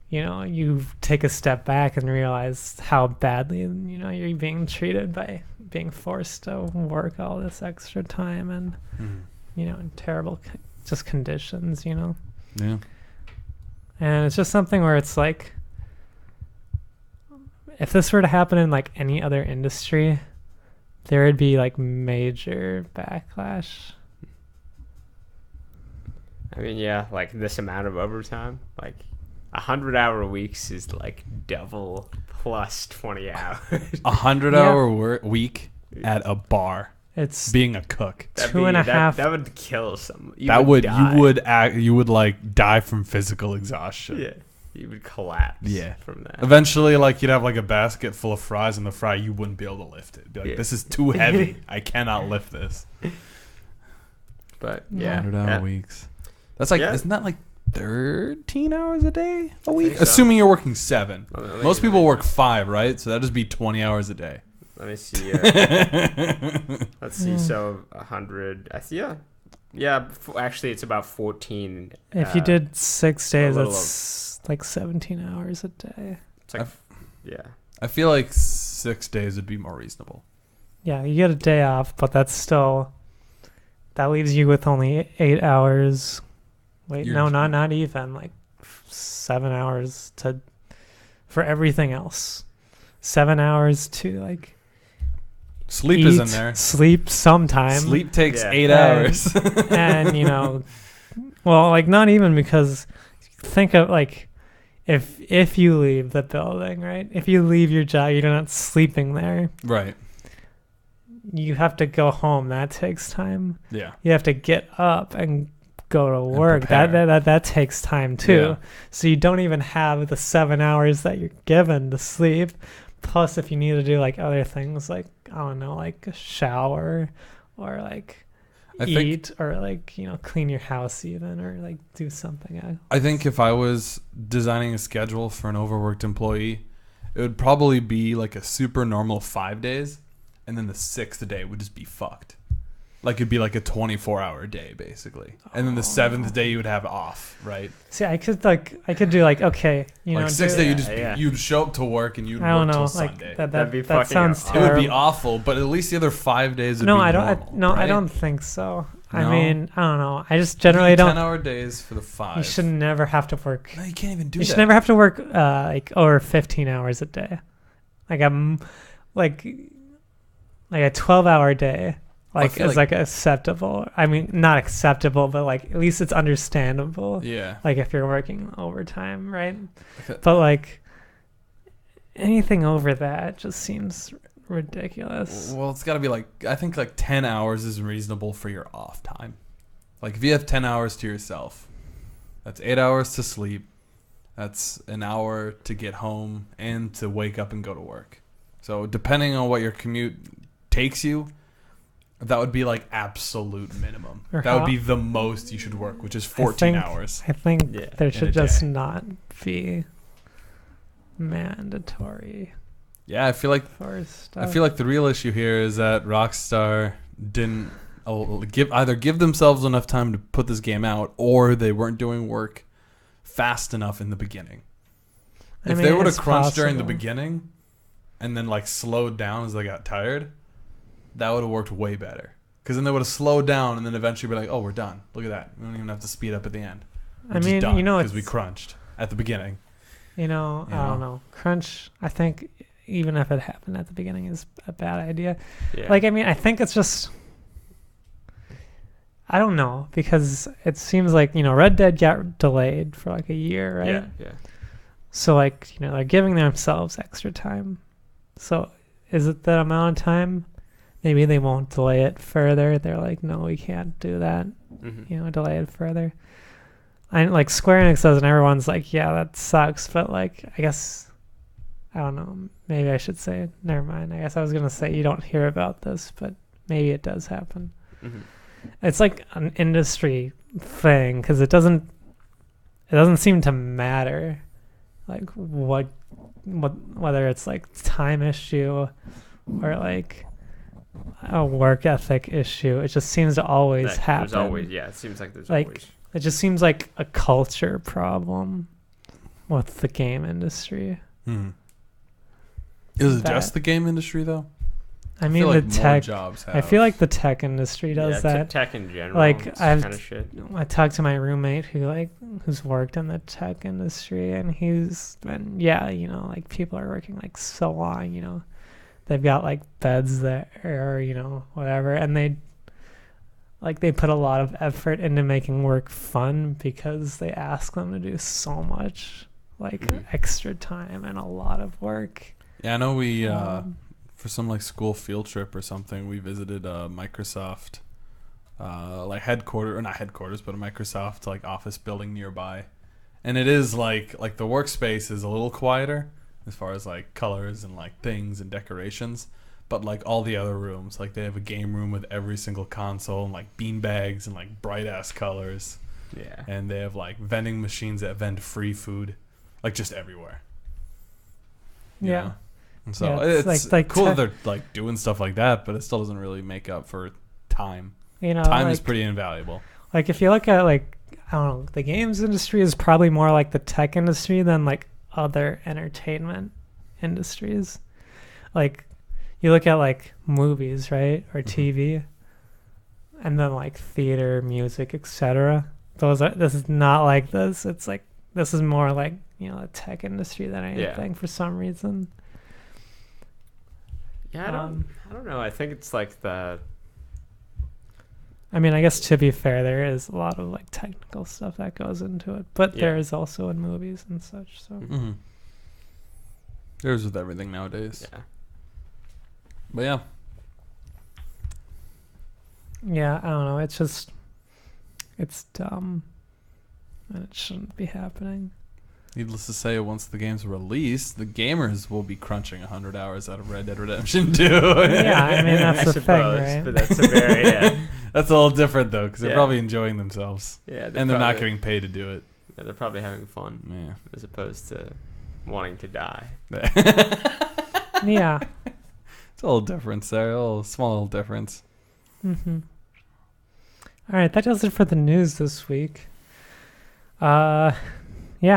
Speaker 2: you take a step back and realize how badly, you're being treated by being forced to work all this extra time and, in terrible just conditions,
Speaker 3: Yeah.
Speaker 2: And it's just something where it's like, if this were to happen in like any other industry, there would be like major backlash.
Speaker 1: I mean, yeah, like this amount of overtime, like 100-hour weeks is like double plus 20 hours.
Speaker 3: 100-hour week at a bar.
Speaker 2: It's
Speaker 3: being a cook.
Speaker 2: Two and a half.
Speaker 1: That would kill someone.
Speaker 3: You would like die from physical exhaustion.
Speaker 1: Yeah. You would collapse from that.
Speaker 3: Eventually, like, you'd have like a basket full of fries, and the fry, you wouldn't be able to lift it. Be like, this is too heavy. I cannot lift this.
Speaker 1: But yeah.
Speaker 3: 100-hour weeks. That's like, isn't that like 13 hours a day a week?
Speaker 1: So.
Speaker 3: Assuming you're working 7. Most people work 5, right? So that'd just be 20 hours a day.
Speaker 1: Let me see. Let's see. So 100. Actually, it's about 14.
Speaker 2: If you did 6 days, that's like 17 hours a day.
Speaker 1: It's like,
Speaker 3: I feel like 6 days would be more reasonable.
Speaker 2: Yeah, you get a day off, but that leaves you with only 8 hours. Wait, not even, like 7 hours for everything else. 7 hours to like
Speaker 3: sleep is in there.
Speaker 2: Sleep sometime.
Speaker 3: Sleep takes 8 hours.
Speaker 2: And well, like, not even, because think of like, if you leave the building, right? If you leave your job, you're not sleeping there.
Speaker 3: Right.
Speaker 2: You have to go home. That takes time.
Speaker 3: Yeah.
Speaker 2: You have to get up and go to work. That takes time too. Yeah. So you don't even have the 7 hours that you're given to sleep. Plus, if you need to do like other things, like, I don't know, like a shower or like eat or like, clean your house even, or like do something else.
Speaker 3: I think if I was designing a schedule for an overworked employee, it would probably be like a super normal 5 days, and then the 6th day would just be fucked. Like, it'd be like a 24-hour day, basically. And then the 7th day you would have off, right?
Speaker 2: See, I could do like, okay,
Speaker 3: like 6th day you'd show up to work and you'd work till Sunday.
Speaker 2: That'd be that sounds terrible.
Speaker 3: It would be awful, but at least the other 5 days would be normal.
Speaker 2: I don't think so. No? I mean, I don't know. I just generally don't.
Speaker 3: 10-hour days for the 5.
Speaker 2: You should never have to work.
Speaker 3: No, you can't even do that.
Speaker 2: You should never have to work like over 15 hours a day. Like, I'm like a 12-hour day. Like, it's like acceptable. I mean, not acceptable, but like at least it's understandable.
Speaker 3: Yeah.
Speaker 2: Like, if you're working overtime, right? But like anything over that just seems ridiculous.
Speaker 3: Well, it's got to be like, I think like 10 hours is reasonable for your off time. Like, if you have 10 hours to yourself, that's 8 hours to sleep. That's an hour to get home and to wake up and go to work. So depending on what your commute takes you, that would be like absolute minimum. That would be the most you should work, which is 14 hours.
Speaker 2: I think there should just not be mandatory.
Speaker 3: Yeah, I feel like the real issue here is that Rockstar didn't give themselves enough time to put this game out, or they weren't doing work fast enough in the beginning.
Speaker 2: I
Speaker 3: If
Speaker 2: mean,
Speaker 3: they would have
Speaker 2: it's
Speaker 3: crunched during the
Speaker 2: possible.
Speaker 3: beginning and then like slowed down as they got tired, that would have worked way better. Because then they would have slowed down and then eventually be like, oh, we're done. Look at that. We don't even have to speed up at the end. We're just done because we crunched at the beginning.
Speaker 2: I don't know. Crunch, I think, even if it happened at the beginning, is a bad idea.
Speaker 1: Yeah.
Speaker 2: Like, I mean, I think it's just, I don't know, because it seems like, Red Dead got delayed for like a year, right?
Speaker 1: Yeah, yeah.
Speaker 2: So, like, they're giving themselves extra time. So, is it that amount of time? Maybe they won't delay it further. They're like, no, we can't do that.
Speaker 1: Mm-hmm.
Speaker 2: Delay it further. And like Square Enix does, and everyone's like, yeah, that sucks. But like, I guess, I don't know. Maybe I should say, never mind. I guess I was gonna say you don't hear about this, but maybe it does happen.
Speaker 1: Mm-hmm.
Speaker 2: It's like an industry thing because it doesn't seem to matter, like whether it's like time issue or like a work ethic issue. It just seems to always happen.
Speaker 1: There's always, it seems like there's
Speaker 2: Like,
Speaker 1: always.
Speaker 2: It just seems like a culture problem with the game industry.
Speaker 3: Is it just the game industry though?
Speaker 2: I mean,
Speaker 3: feel
Speaker 2: the
Speaker 3: like more
Speaker 2: tech.
Speaker 3: jobs have.
Speaker 2: I feel like the tech industry does that.
Speaker 1: Tech in general.
Speaker 2: Like,
Speaker 1: kind of shit.
Speaker 2: I talked to my roommate who's worked in the tech industry, and he's been like people are working like so long. They've got like beds there or whatever, and they put a lot of effort into making work fun because they ask them to do so much extra time and a lot of work.
Speaker 3: Yeah, I know we for some like school field trip or something, we visited Microsoft not headquarters, but a Microsoft like office building nearby. And it is like the workspace is a little quieter as far as like colors and like things and decorations. But like all the other rooms, like they have a game room with every single console and like bean bags and like bright ass colors.
Speaker 1: Yeah.
Speaker 3: And they have like vending machines that vend free food, like just everywhere. You
Speaker 2: Yeah.
Speaker 3: know? And so
Speaker 2: Yeah,
Speaker 3: it's like cool that they're like doing stuff like that, but it still doesn't really make up for time. Time is pretty invaluable.
Speaker 2: Like if you look at I don't know, the games industry is probably more like the tech industry than like other entertainment industries. Like you look at like movies, right, or TV, and then like theater, music, etc. This is not like this. It's like this is more like the tech industry than anything for some reason.
Speaker 1: Yeah, I don't know. I think it's like the.
Speaker 2: I mean, I guess to be fair, there is a lot of like technical stuff that goes into it, but there is also in movies and such. So
Speaker 3: There's with everything nowadays.
Speaker 1: Yeah.
Speaker 3: But yeah.
Speaker 2: Yeah, I don't know. It's dumb, and it shouldn't be happening.
Speaker 3: Needless to say, once the game's released, the gamers will be crunching 100 hours out of Red Dead Redemption 2.
Speaker 2: Yeah, I mean, that's the thing, right?
Speaker 1: But that's a very,
Speaker 3: That's a little different, though, because they're probably enjoying themselves.
Speaker 1: Yeah,
Speaker 3: and they're not getting paid to do it.
Speaker 1: Yeah, they're probably having fun.
Speaker 3: Yeah.
Speaker 1: As opposed to wanting to die.
Speaker 2: Yeah.
Speaker 3: It's a little difference there, a little small little difference.
Speaker 2: Mm-hmm. All right, that does it for the news this week. Yeah,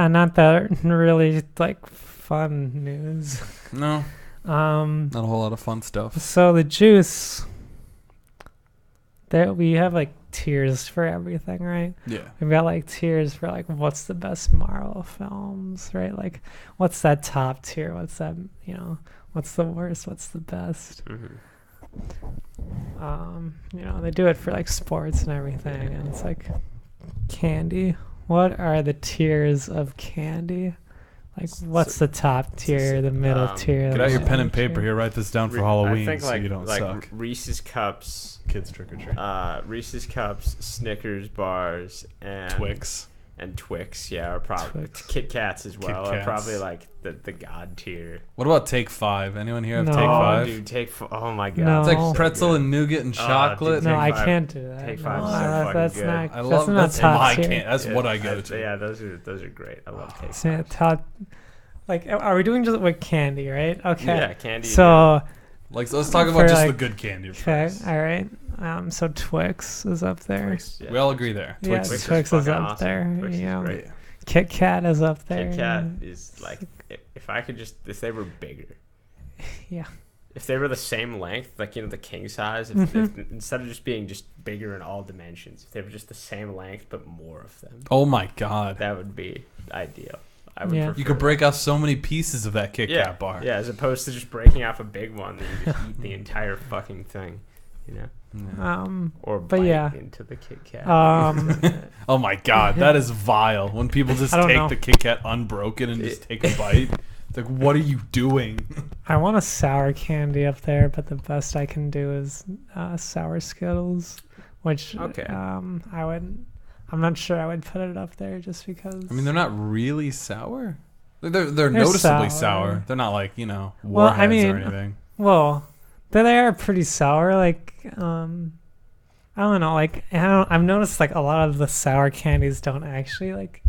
Speaker 2: not that really like fun news.
Speaker 3: No. Not a whole lot of fun stuff.
Speaker 2: So the juice, we have like tiers for everything, right?
Speaker 3: Yeah.
Speaker 2: We've got like tiers for like what's the best Marvel films, right? Like what's that top tier? What's that, what's the worst? What's the best?
Speaker 1: Mm-hmm.
Speaker 2: They do it for like sports and everything, and it's like candy. What are the tiers of candy? Like, what's the top tier, the middle tier?
Speaker 3: Get out your pen and paper here. Write this down for Halloween,
Speaker 1: I think
Speaker 3: so you don't suck.
Speaker 1: Reese's Cups,
Speaker 3: Kids trick or treat.
Speaker 1: Reese's Cups, Snickers bars, and
Speaker 3: Twix.
Speaker 1: And Twix, are probably
Speaker 2: Twix.
Speaker 1: Kit Kats as well.
Speaker 3: Kit
Speaker 1: Are
Speaker 3: Kats.
Speaker 1: probably like the god tier.
Speaker 3: What about Take 5? Anyone here have
Speaker 2: No.
Speaker 3: Take 5?
Speaker 1: Dude, oh my god,
Speaker 2: No.
Speaker 3: It's
Speaker 2: So
Speaker 3: like pretzel
Speaker 1: good.
Speaker 3: and nougat and chocolate.
Speaker 1: dude,
Speaker 2: No, I
Speaker 1: Take Five-
Speaker 2: can't do that.
Speaker 1: Take
Speaker 2: No,
Speaker 1: Five's so
Speaker 2: that's
Speaker 1: fucking
Speaker 2: not.
Speaker 3: I
Speaker 2: That's
Speaker 3: love
Speaker 2: not
Speaker 3: that's
Speaker 2: top
Speaker 3: my
Speaker 2: tier.
Speaker 3: can't. That's what I go to.
Speaker 1: Yeah, those are great. I love Take
Speaker 2: So,
Speaker 1: Five.
Speaker 2: top. Like, are we doing just with candy, right? Okay.
Speaker 1: Yeah, candy.
Speaker 2: So,
Speaker 3: Like, so let's talk
Speaker 2: For
Speaker 3: about just
Speaker 2: like-
Speaker 3: the good candy
Speaker 2: okay,
Speaker 3: first.
Speaker 2: all right. So Twix is up there.
Speaker 1: Twix, yeah.
Speaker 3: We all agree there.
Speaker 2: Yeah,
Speaker 3: Twix.
Speaker 2: Twix is
Speaker 1: fucking
Speaker 2: up
Speaker 1: awesome.
Speaker 2: there.
Speaker 1: Twix is
Speaker 2: Yeah.
Speaker 1: great.
Speaker 2: Kit Kat is up there.
Speaker 1: Kit Kat is like, if they were bigger.
Speaker 2: Yeah.
Speaker 1: If they were the same length, like, the king size, if instead of just being just bigger in all dimensions, if they were just the same length but more of them.
Speaker 3: Oh my god.
Speaker 1: That would be ideal. I would
Speaker 2: Yeah.
Speaker 3: You could break off so many pieces of that Kit
Speaker 1: yeah,
Speaker 3: Kat bar.
Speaker 1: Yeah, as opposed to just breaking off a big one that you just eat the entire fucking thing,
Speaker 3: Yeah.
Speaker 1: Or
Speaker 2: but
Speaker 1: bite
Speaker 2: yeah.
Speaker 1: into the Kit Kat.
Speaker 3: Oh my god, that is vile. When people just
Speaker 2: I don't
Speaker 3: take
Speaker 2: know.
Speaker 3: the Kit Kat unbroken and just take a bite. It's like, what are you doing?
Speaker 2: I want a sour candy up there, but the best I can do is sour Skittles, which
Speaker 1: Okay.
Speaker 2: I'm not sure I would put it up there just because.
Speaker 3: I mean, they're not really sour. They're noticeably sour. They're not like, warheads
Speaker 2: Well, I mean,
Speaker 3: or anything.
Speaker 2: Well, they are pretty sour. Like, I don't know. Like, I've noticed like a lot of the sour candies don't actually like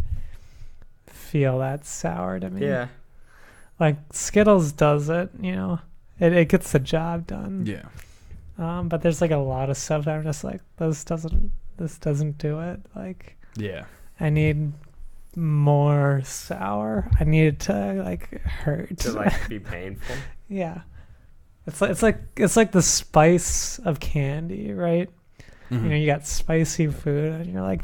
Speaker 2: feel that sour to me.
Speaker 1: Yeah.
Speaker 2: Like Skittles does it. It gets the job done.
Speaker 3: Yeah.
Speaker 2: But there's like a lot of stuff that I'm just like, this doesn't do it. Like,
Speaker 3: Yeah.
Speaker 2: I need more sour. I need it to like hurt.
Speaker 1: To like be painful.
Speaker 2: Yeah. It's like the spice of candy, right?
Speaker 3: Mhm.
Speaker 2: You got spicy food and you're like,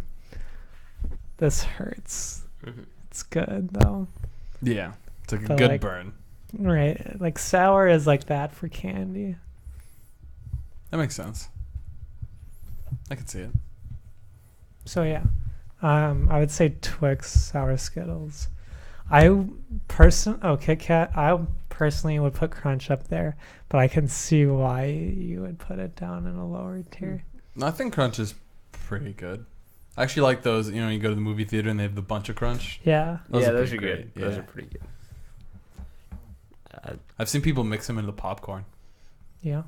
Speaker 2: this hurts.
Speaker 1: Mhm.
Speaker 2: It's good though.
Speaker 3: Yeah. It's like a
Speaker 2: But,
Speaker 3: good
Speaker 2: like,
Speaker 3: burn.
Speaker 2: Right. Like sour is like that for candy.
Speaker 3: That makes sense. I can see it.
Speaker 2: So yeah. I would say Twix, sour Skittles. Kit Kat, I personally would put Crunch up there, but I can see why you would put it down in a lower tier.
Speaker 3: I think Crunch is pretty good. I actually like those, you go to the movie theater and they have the bunch of Crunch.
Speaker 2: Yeah.
Speaker 1: Those are
Speaker 3: pretty
Speaker 1: good.
Speaker 3: great.
Speaker 1: Those
Speaker 3: Yeah.
Speaker 1: are pretty good.
Speaker 3: I've seen people mix them into the popcorn.
Speaker 2: Yeah.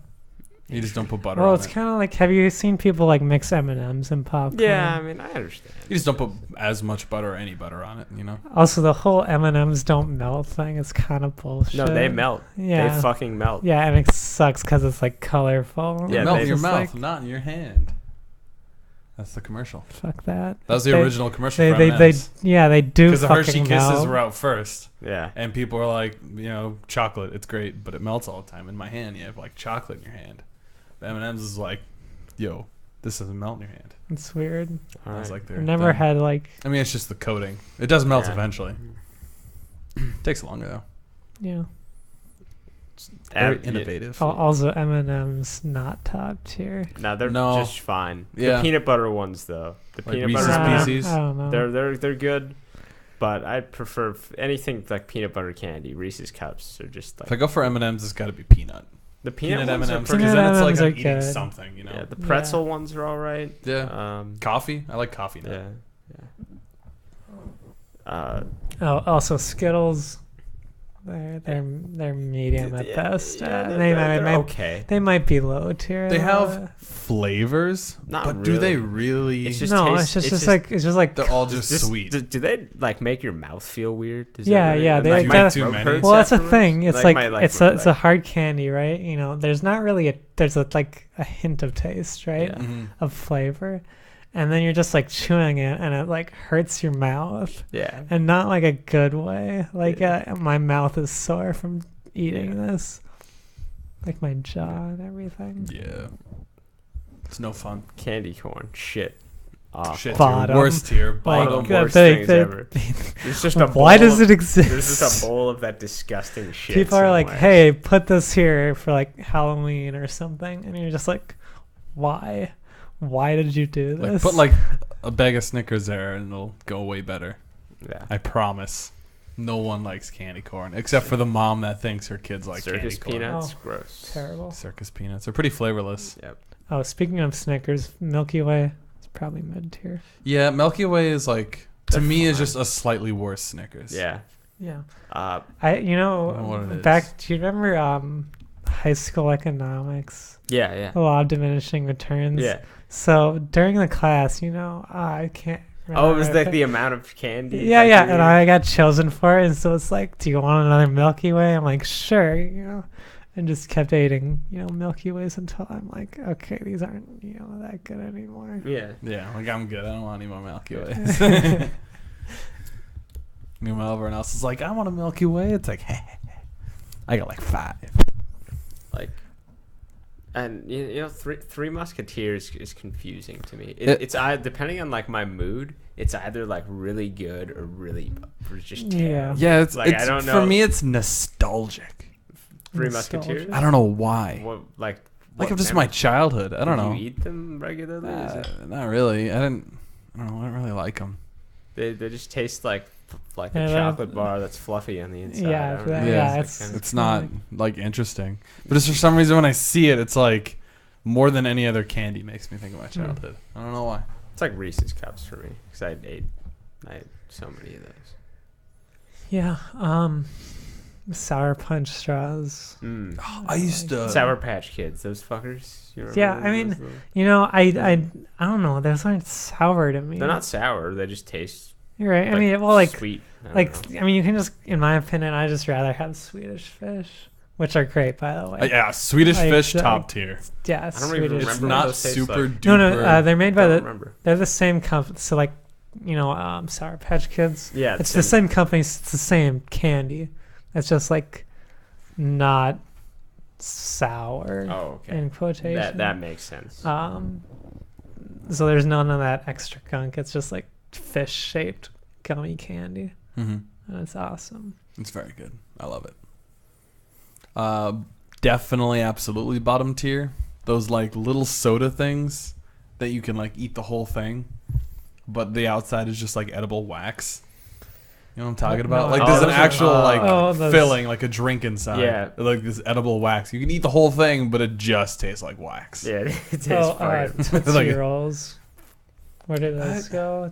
Speaker 3: You just don't put butter
Speaker 2: Well,
Speaker 3: on
Speaker 2: it's
Speaker 3: it.
Speaker 2: kind of like, have you seen people like mix M&Ms and popcorn?
Speaker 1: Yeah, I mean, I understand.
Speaker 3: You just don't put as much butter or any butter on it,
Speaker 2: Also, the whole M&Ms don't melt thing is kind of bullshit.
Speaker 1: No, they melt.
Speaker 2: Yeah.
Speaker 1: They fucking melt.
Speaker 2: Yeah, and it sucks because it's like colorful.
Speaker 1: Yeah,
Speaker 3: They melt in
Speaker 1: they
Speaker 3: your
Speaker 2: It's
Speaker 3: mouth,
Speaker 2: like,
Speaker 3: not in your hand. That's the commercial.
Speaker 2: fuck that.
Speaker 3: That was the
Speaker 2: They-
Speaker 3: original commercial
Speaker 2: They
Speaker 3: for M&Ms.
Speaker 2: they do
Speaker 3: Because the Hershey
Speaker 2: fucking
Speaker 3: Kisses
Speaker 2: melt.
Speaker 3: were out first.
Speaker 1: Yeah.
Speaker 3: And people are like, chocolate, it's great, but it melts all the time. In my hand, you have like chocolate in your hand. The M&M's is like, yo, this doesn't melt in your hand.
Speaker 2: It's weird.
Speaker 1: All
Speaker 3: That's
Speaker 1: right.
Speaker 3: like
Speaker 2: I've
Speaker 3: their
Speaker 2: never
Speaker 3: thing.
Speaker 2: had like,
Speaker 3: I mean, it's just the coating. It does melt
Speaker 1: Yeah.
Speaker 3: eventually. Takes longer though.
Speaker 2: yeah.
Speaker 3: Very
Speaker 1: Yeah.
Speaker 3: innovative.
Speaker 2: Also, M&M's not top tier.
Speaker 1: No, they're
Speaker 3: No.
Speaker 1: just fine.
Speaker 3: Yeah.
Speaker 1: The peanut butter ones, though. The
Speaker 3: Like
Speaker 1: peanut
Speaker 3: Reese's
Speaker 1: butter,
Speaker 3: Pieces.
Speaker 2: I don't know.
Speaker 1: they're good, but I prefer anything like peanut butter candy. Reese's Cups are just
Speaker 3: If I
Speaker 1: like
Speaker 3: go for M&M's, it's got to be peanut.
Speaker 1: the peanut,
Speaker 3: Peanut
Speaker 1: ones
Speaker 3: M&Ms,
Speaker 1: are
Speaker 3: because
Speaker 1: pretty.
Speaker 3: then it's like
Speaker 2: M&Ms
Speaker 3: I'm
Speaker 2: are
Speaker 3: eating
Speaker 2: good.
Speaker 3: something,
Speaker 1: Yeah, the pretzel ones are all right.
Speaker 3: Yeah. Coffee? I like coffee now.
Speaker 1: Yeah.
Speaker 2: Also Skittles. They're medium at best.
Speaker 1: Yeah,
Speaker 2: They might
Speaker 1: okay.
Speaker 2: they might be low tier.
Speaker 3: They
Speaker 2: though.
Speaker 3: have flavors,
Speaker 1: Not
Speaker 3: but do they
Speaker 1: really.
Speaker 3: really?
Speaker 1: It's just
Speaker 2: no,
Speaker 1: taste-
Speaker 2: it's just like
Speaker 3: They're all just
Speaker 1: Just-
Speaker 3: sweet.
Speaker 1: Do they like make your mouth feel weird? Does
Speaker 2: Yeah,
Speaker 1: that really,
Speaker 2: yeah, they
Speaker 1: like,
Speaker 2: like
Speaker 1: my
Speaker 2: that-
Speaker 3: too
Speaker 1: throat
Speaker 3: many.
Speaker 1: hurts
Speaker 2: well, that's the
Speaker 1: afterwards?
Speaker 2: thing. It's like,
Speaker 1: my,
Speaker 2: it's a hard candy, right? There's not really there's a hint of taste, right?
Speaker 1: Yeah.
Speaker 3: Mhm.
Speaker 2: Of flavor, and then you're just like chewing it, and it like hurts your mouth,
Speaker 1: Yeah.
Speaker 2: and not like a good way. Like my mouth is sore from eating this, like my jaw and everything.
Speaker 3: Yeah. It's no fun.
Speaker 1: Candy corn. Shit. Awful.
Speaker 3: Shit,
Speaker 2: Bottom.
Speaker 3: tier. Worst tier.
Speaker 2: Like,
Speaker 3: Bottom.
Speaker 1: Worst
Speaker 2: they-
Speaker 1: things
Speaker 2: they-
Speaker 1: ever. There's just a
Speaker 2: Why
Speaker 1: bowl
Speaker 2: does
Speaker 1: of-
Speaker 2: it exist?
Speaker 1: There's just a bowl of that disgusting shit.
Speaker 2: People are like,
Speaker 1: somewhere.
Speaker 2: "Hey, put this here for like Halloween or something," and you're just like, "Why? Why did you do
Speaker 3: Like,
Speaker 2: this?"
Speaker 3: put like a bag of Snickers there and it'll go way better.
Speaker 1: Yeah.
Speaker 3: I promise. No one likes candy corn except for the mom that thinks her kids like
Speaker 1: Circus
Speaker 3: candy corn.
Speaker 1: peanuts.
Speaker 2: Oh.
Speaker 1: Gross.
Speaker 2: terrible.
Speaker 3: Circus peanuts. They're pretty flavorless.
Speaker 1: Yep.
Speaker 2: Oh, speaking of Snickers, Milky Way is probably mid tier.
Speaker 3: Yeah, Milky Way is like to
Speaker 1: They're
Speaker 3: me is
Speaker 1: fine.
Speaker 3: just a slightly worse Snickers.
Speaker 1: Yeah.
Speaker 2: Yeah,
Speaker 1: Uh,
Speaker 2: I
Speaker 3: know what it is.
Speaker 2: back. Do you remember high school economics?
Speaker 1: yeah. Yeah.
Speaker 2: The law of diminishing returns.
Speaker 1: Yeah.
Speaker 2: So during the class, I can't.
Speaker 1: Oh, it was
Speaker 2: remember
Speaker 1: like
Speaker 2: if
Speaker 1: the amount of candy.
Speaker 2: Yeah,
Speaker 1: like,
Speaker 2: yeah,
Speaker 1: you
Speaker 2: and
Speaker 1: ate.
Speaker 2: I got chosen for it, and so it's like, do you want another Milky Way? I'm like, sure, and just kept eating, Milky Ways until I'm like, okay, these aren't, that good anymore.
Speaker 1: Yeah.
Speaker 3: Yeah, like I'm good. I don't want any more Milky Ways. Meanwhile, everyone else is like, I want a Milky Way. It's like, I got like 5.
Speaker 1: Like, and you know, Three Musketeers is confusing to me. It's depending on like my mood. It's either like really good or just terrible.
Speaker 3: Yeah, it's
Speaker 1: like, I don't know.
Speaker 3: For me, it's nostalgic.
Speaker 1: Three Musketeers.
Speaker 3: I don't know why.
Speaker 1: What, like
Speaker 3: I'm just my childhood. I don't know.
Speaker 1: Do you eat them regularly?
Speaker 3: Not really. I don't really like them.
Speaker 1: They just taste like a chocolate bar that's fluffy on the inside.
Speaker 3: It's not like interesting. But it's for some reason when I see it, it's like more than any other candy makes me think of my childhood. I don't know why.
Speaker 1: It's like Reese's Cups for me because I ate so many of those.
Speaker 2: Yeah. Sour Punch straws.
Speaker 3: I used to
Speaker 1: Sour Patch Kids. Those fuckers.
Speaker 2: Yeah, I mean, you know, I don't know. Those aren't sour to me.
Speaker 1: They're not sour. They just taste.
Speaker 2: You're right.
Speaker 1: Like,
Speaker 2: I mean, well, like
Speaker 1: sweet.
Speaker 2: I mean, you can just, in my opinion, I just rather have Swedish Fish, which are great, by the way.
Speaker 3: yeah, Swedish Fish top tier.
Speaker 2: Yeah,
Speaker 1: I don't even remember.
Speaker 3: It's not
Speaker 1: what those
Speaker 3: super
Speaker 1: like.
Speaker 3: duper.
Speaker 2: No, they're made by
Speaker 1: Remember.
Speaker 2: they're the same company. So like, you know, Sour Patch Kids.
Speaker 1: Yeah,
Speaker 2: it's the same company. It's the same candy. It's just like not sour.
Speaker 1: Oh, okay.
Speaker 2: In quotation.
Speaker 1: That makes sense.
Speaker 2: So there's none of that extra gunk. It's just like fish shaped gummy candy.
Speaker 3: Mm-hmm.
Speaker 2: And it's awesome.
Speaker 3: It's very good. I love it. Definitely, absolutely bottom tier. Those like little soda things that you can like eat the whole thing, but the outside is just like edible wax. You know what I'm talking about? Like there's an actual filling, like a drink inside.
Speaker 1: Yeah.
Speaker 3: Like this edible wax. You can eat the whole thing, but it just tastes like wax.
Speaker 1: Yeah, it tastes fire.
Speaker 2: Tootsie Rolls. Where did those go?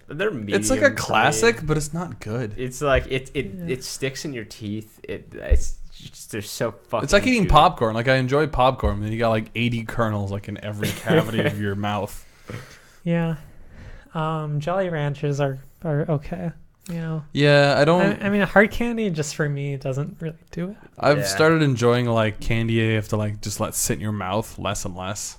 Speaker 1: They're medium.
Speaker 3: It's like a classic, but it's not good.
Speaker 1: It's like it sticks in your teeth. It's just, they're so fucking.
Speaker 3: It's like eating
Speaker 1: chewy.
Speaker 3: popcorn. Like I enjoy popcorn, and you got like 80 kernels like in every cavity of your mouth.
Speaker 2: Yeah. Jolly Ranchers are okay. You know.
Speaker 3: Yeah, I don't.
Speaker 2: I mean, hard candy just for me doesn't really do it.
Speaker 3: I've started enjoying like candy you have to like just let sit in your mouth less and less.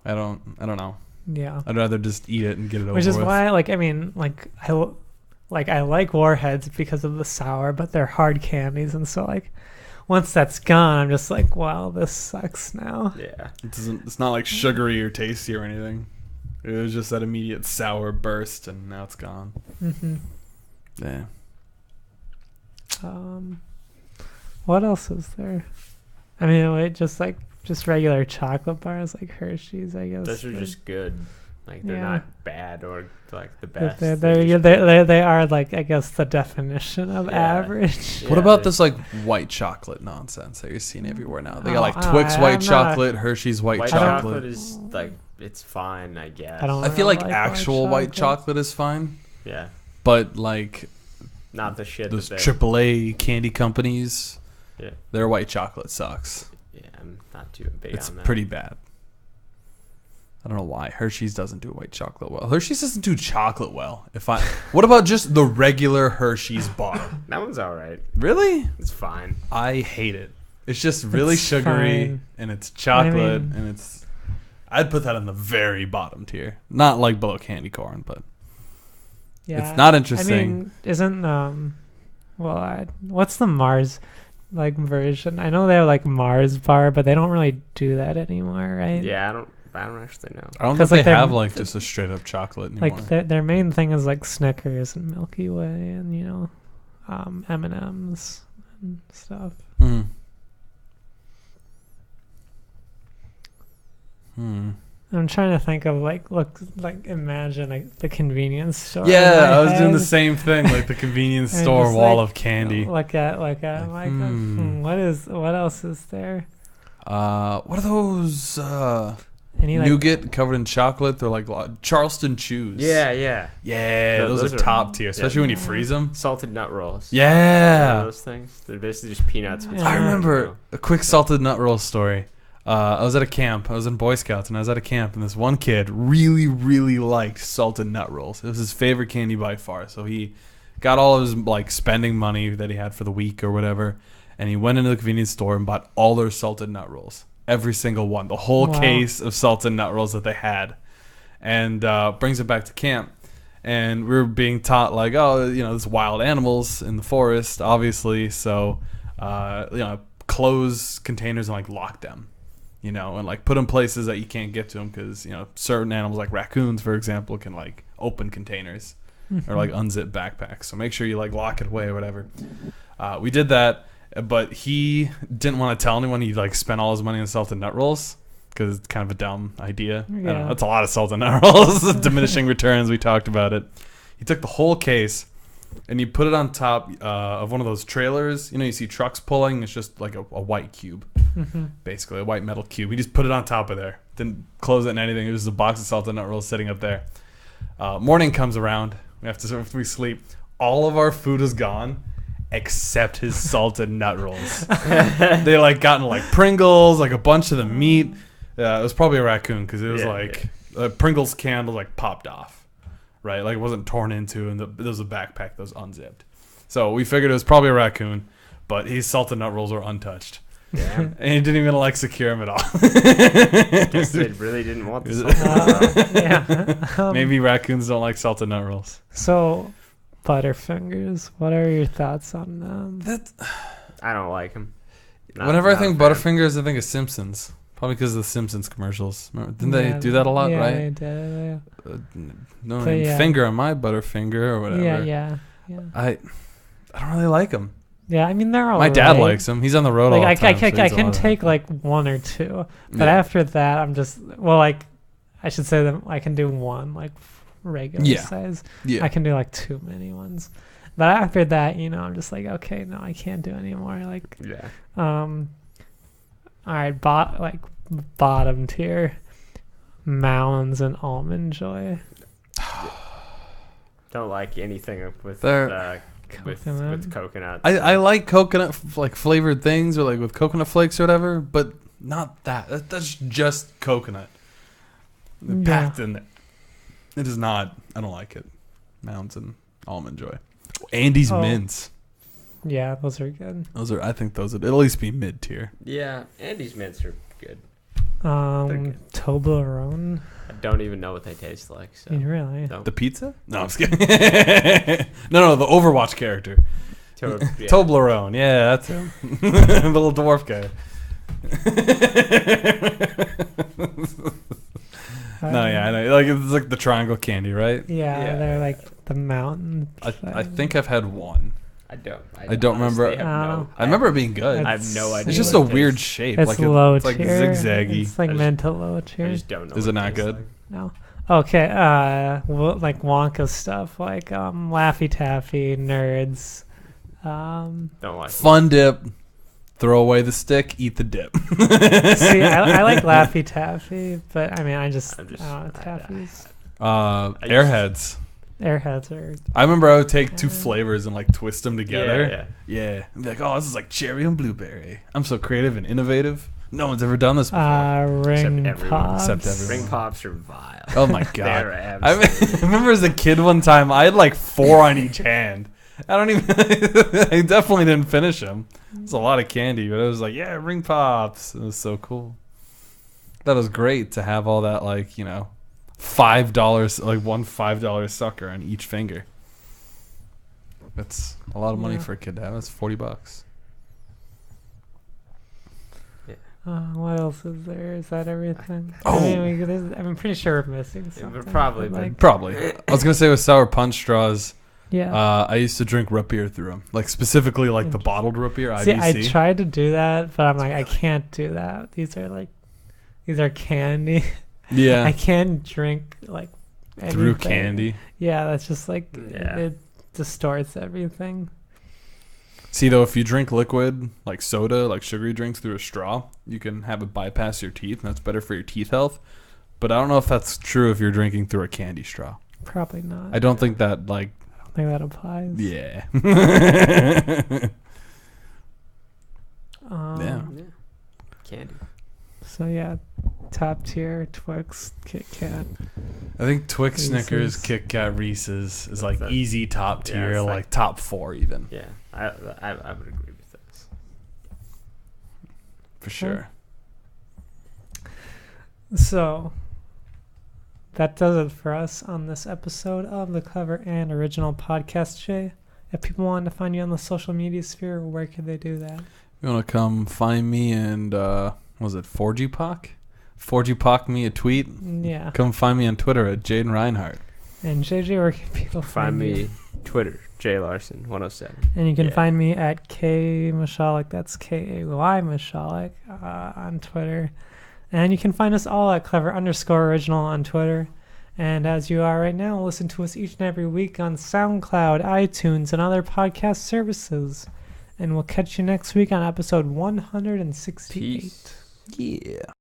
Speaker 3: I don't know.
Speaker 2: Yeah.
Speaker 3: I'd rather just eat it and get it over with.
Speaker 2: Which is why, like, I mean, I like Warheads because of the sour, but they're hard candies, and so like, once that's gone, I'm just like, wow, this sucks now.
Speaker 1: Yeah.
Speaker 3: It's not like sugary or tasty or anything. It was just that immediate sour burst, and now it's gone.
Speaker 2: Mm-hmm.
Speaker 3: Yeah.
Speaker 2: What else is there? I mean, just regular chocolate bars like Hershey's, I guess.
Speaker 1: Those are just good. Like they're not bad or like the best.
Speaker 2: They are like, I guess, the definition of average.
Speaker 3: What about this like white chocolate nonsense that you're seeing everywhere now? They got like Twix white chocolate, Hershey's white chocolate.
Speaker 1: Chocolate is like, it's fine, I guess.
Speaker 3: I feel like actual white chocolate is fine.
Speaker 1: Yeah.
Speaker 3: But like,
Speaker 1: not the shit.
Speaker 3: Those AAA candy companies.
Speaker 1: Yeah.
Speaker 3: Their white chocolate sucks.
Speaker 1: Yeah, I'm not too big on that.
Speaker 3: It's pretty bad. I don't know why Hershey's doesn't do white chocolate well. Hershey's doesn't do chocolate well. What about just the regular Hershey's bar?
Speaker 1: That one's all right.
Speaker 3: Really?
Speaker 1: It's fine.
Speaker 3: I hate it. It's just really sugary and it's chocolate and it's. I'd put that in the very bottom tier, not like below candy corn, but it's not interesting.
Speaker 2: I mean, isn't what's the Mars like version? I know they have like Mars bar, but they don't really do that anymore, right?
Speaker 1: Yeah, I don't actually know.
Speaker 3: I don't think they have like just a straight up chocolate anymore.
Speaker 2: Like their main thing is like Snickers and Milky Way and M&Ms and stuff. I'm trying to think of imagine the convenience store.
Speaker 3: Yeah, I was doing the same thing, like the convenience store wall of candy.
Speaker 2: Look at what else is there?
Speaker 3: What are those? Nougat covered in chocolate. They're like Charleston Chews.
Speaker 1: Yeah.
Speaker 3: Those are top tier, especially when you freeze them.
Speaker 1: Salted nut rolls.
Speaker 3: Yeah,
Speaker 1: those things. They're basically just peanuts.
Speaker 3: I remember a quick salted nut roll story. I was at a camp. I was in Boy Scouts, and I was at a camp, and this one kid really, really liked salted nut rolls. It was his favorite candy by far. So he got all of his like spending money that he had for the week or whatever, and he went into the convenience store and bought all their salted nut rolls. Every single one, the whole case of salted nut rolls that they had, and brings it back to camp. And we were being taught like, oh, there's wild animals in the forest, obviously. So, close containers and like lock them, and like put them places that you can't get to them because certain animals like raccoons, for example, can like open containers or like unzip backpacks. So make sure you like lock it away or whatever. We did that, but he didn't want to tell anyone he like spent all his money on salted nut rolls. Because it's kind of a dumb idea. Yeah. I don't know, that's a lot of salted nut rolls. Diminishing returns. We talked about it. He took the whole case and he put it on top of one of those trailers. You see trucks pulling. It's just like a white cube, basically a white metal cube. He just put it on top of there. Didn't close it in anything. It was just a box of salted nut rolls sitting up there. Morning comes around. After we sleep, all of our food is gone. Except his salted nut rolls. They like gotten like Pringles, like a bunch of the meat. Yeah, it was probably a raccoon because it was a Pringles can was like popped off, right? Like it wasn't torn into, and there was a backpack that was unzipped. So we figured it was probably a raccoon, but his salted nut rolls were untouched. Yeah. And he didn't even like secure them at all.
Speaker 1: Guess they really didn't want the
Speaker 2: yeah.
Speaker 3: Maybe raccoons don't like salted nut rolls.
Speaker 2: So, Butterfingers, what are your thoughts on them?
Speaker 1: I don't like them.
Speaker 3: Whenever I think Butterfingers, I think of Simpsons. Probably because of the Simpsons commercials. Remember, didn't they do that a lot, right?
Speaker 2: Yeah, they did.
Speaker 3: No finger on my Butterfinger or whatever.
Speaker 2: Yeah.
Speaker 3: I don't really like them.
Speaker 2: Yeah, I mean they're all.
Speaker 3: My dad likes them. He's on the road all the time.
Speaker 2: I can take like one or two, but after that, I'm just I should say that I can do one like regular size. Yeah. I can do like too many ones, but after that, I'm just like, okay, no, I can't do anymore. Like, all right, bottom tier, Mounds and Almond Joy.
Speaker 1: Don't like anything with coconut.
Speaker 3: I like coconut like flavored things or like with coconut flakes or whatever, but not that. That's just coconut. They're packed in there. It is not. I don't like it. Mounds and Almond Joy. Andy's mints.
Speaker 2: Yeah, those are good.
Speaker 3: I think those would at least be mid tier.
Speaker 1: Yeah, Andy's mints are good.
Speaker 2: Toblerone.
Speaker 1: I don't even know what they taste like. So.
Speaker 2: Really?
Speaker 3: The pizza? No, I'm just kidding. no, the Overwatch character. Toblerone. Yeah, that's him. The little dwarf guy. No, yeah, I know. Like it's like the triangle candy, right?
Speaker 2: Yeah. They're like the mountain.
Speaker 3: I think I've had one.
Speaker 1: I
Speaker 3: don't remember. I remember it being good.
Speaker 1: I have no idea.
Speaker 3: It's just a weird shape.
Speaker 2: It's
Speaker 3: like
Speaker 2: low
Speaker 3: it's like zigzaggy.
Speaker 2: It's like mental low tier.
Speaker 1: I just don't know.
Speaker 3: Is it not good?
Speaker 1: Like.
Speaker 2: No. Okay. Like Wonka stuff, like Laffy Taffy, Nerds.
Speaker 1: Don't like
Speaker 3: Fun Dip. Throw away the stick, eat the dip.
Speaker 2: See, I like Laffy Taffy, but I mean, I don't know, Taffies.
Speaker 3: Airheads.
Speaker 2: Airheads are.
Speaker 3: I remember I would take two flavors and like twist them together.
Speaker 1: Yeah.
Speaker 3: And be like, oh, this is like cherry and blueberry. I'm so creative and innovative. No one's ever done this before.
Speaker 2: Ring Pops.
Speaker 3: Except everyone.
Speaker 1: Ring Pops are vile.
Speaker 3: Oh my god. I
Speaker 1: absolutely.
Speaker 3: remember as a kid one time, I had like 4 on each hand. I definitely didn't finish them. It's a lot of candy, but I was like, yeah, Ring Pops. It was so cool. That was great to have all that, like, $5, like one $5 sucker on each finger. That's a lot of money for a kid to have. That's $40.
Speaker 1: Yeah.
Speaker 2: What else is there? Is that everything?
Speaker 3: Oh.
Speaker 2: I'm pretty sure we're missing something.
Speaker 1: Probably.
Speaker 3: Probably. I was gonna say with sour punch straws.
Speaker 2: Yeah.
Speaker 3: I used to drink root beer through them, like specifically like the bottled root beer.
Speaker 2: See,
Speaker 3: IBC.
Speaker 2: I tried to do that, but I'm like, I can't do that. These are candy.
Speaker 3: Yeah.
Speaker 2: I can't drink like
Speaker 3: through
Speaker 2: anything.
Speaker 3: candy.
Speaker 2: Yeah, that's just like it distorts everything.
Speaker 3: See, though, if you drink liquid like soda, like sugary drinks through a straw, you can have it bypass your teeth, and that's better for your teeth health. But I don't know if that's true if you're drinking through a candy straw.
Speaker 2: Probably not.
Speaker 3: I don't think that like.
Speaker 2: I think that applies.
Speaker 3: Yeah.
Speaker 1: Yeah. Candy.
Speaker 2: So yeah, top tier Twix, Kit Kat.
Speaker 3: I think Twix,
Speaker 2: Reese's.
Speaker 3: Snickers, Kit Kat, Reese's is like easy top tier,
Speaker 1: it's
Speaker 3: like top 4 even.
Speaker 1: Yeah, I would agree with this.
Speaker 3: For sure.
Speaker 2: So, that does it for us on this episode of the Clever and Original Podcast. Jay, if people wanted to find you on the social media sphere, where could they do that?
Speaker 3: You want to come find me and, was it 4GPOC? 4GPOC me a tweet?
Speaker 2: Yeah.
Speaker 3: Come find me on Twitter at Jayden Reinhart.
Speaker 2: And JJ, where can people
Speaker 1: Find me
Speaker 2: you?
Speaker 1: Twitter, JLarson107.
Speaker 2: And you can find me at Kayley Misialek. That's Kayley Misialek on Twitter. And you can find us all at Clever_Original on Twitter. And as you are right now, listen to us each and every week on SoundCloud, iTunes, and other podcast services. And we'll catch you next week on episode 168.
Speaker 1: Peace.
Speaker 3: Yeah.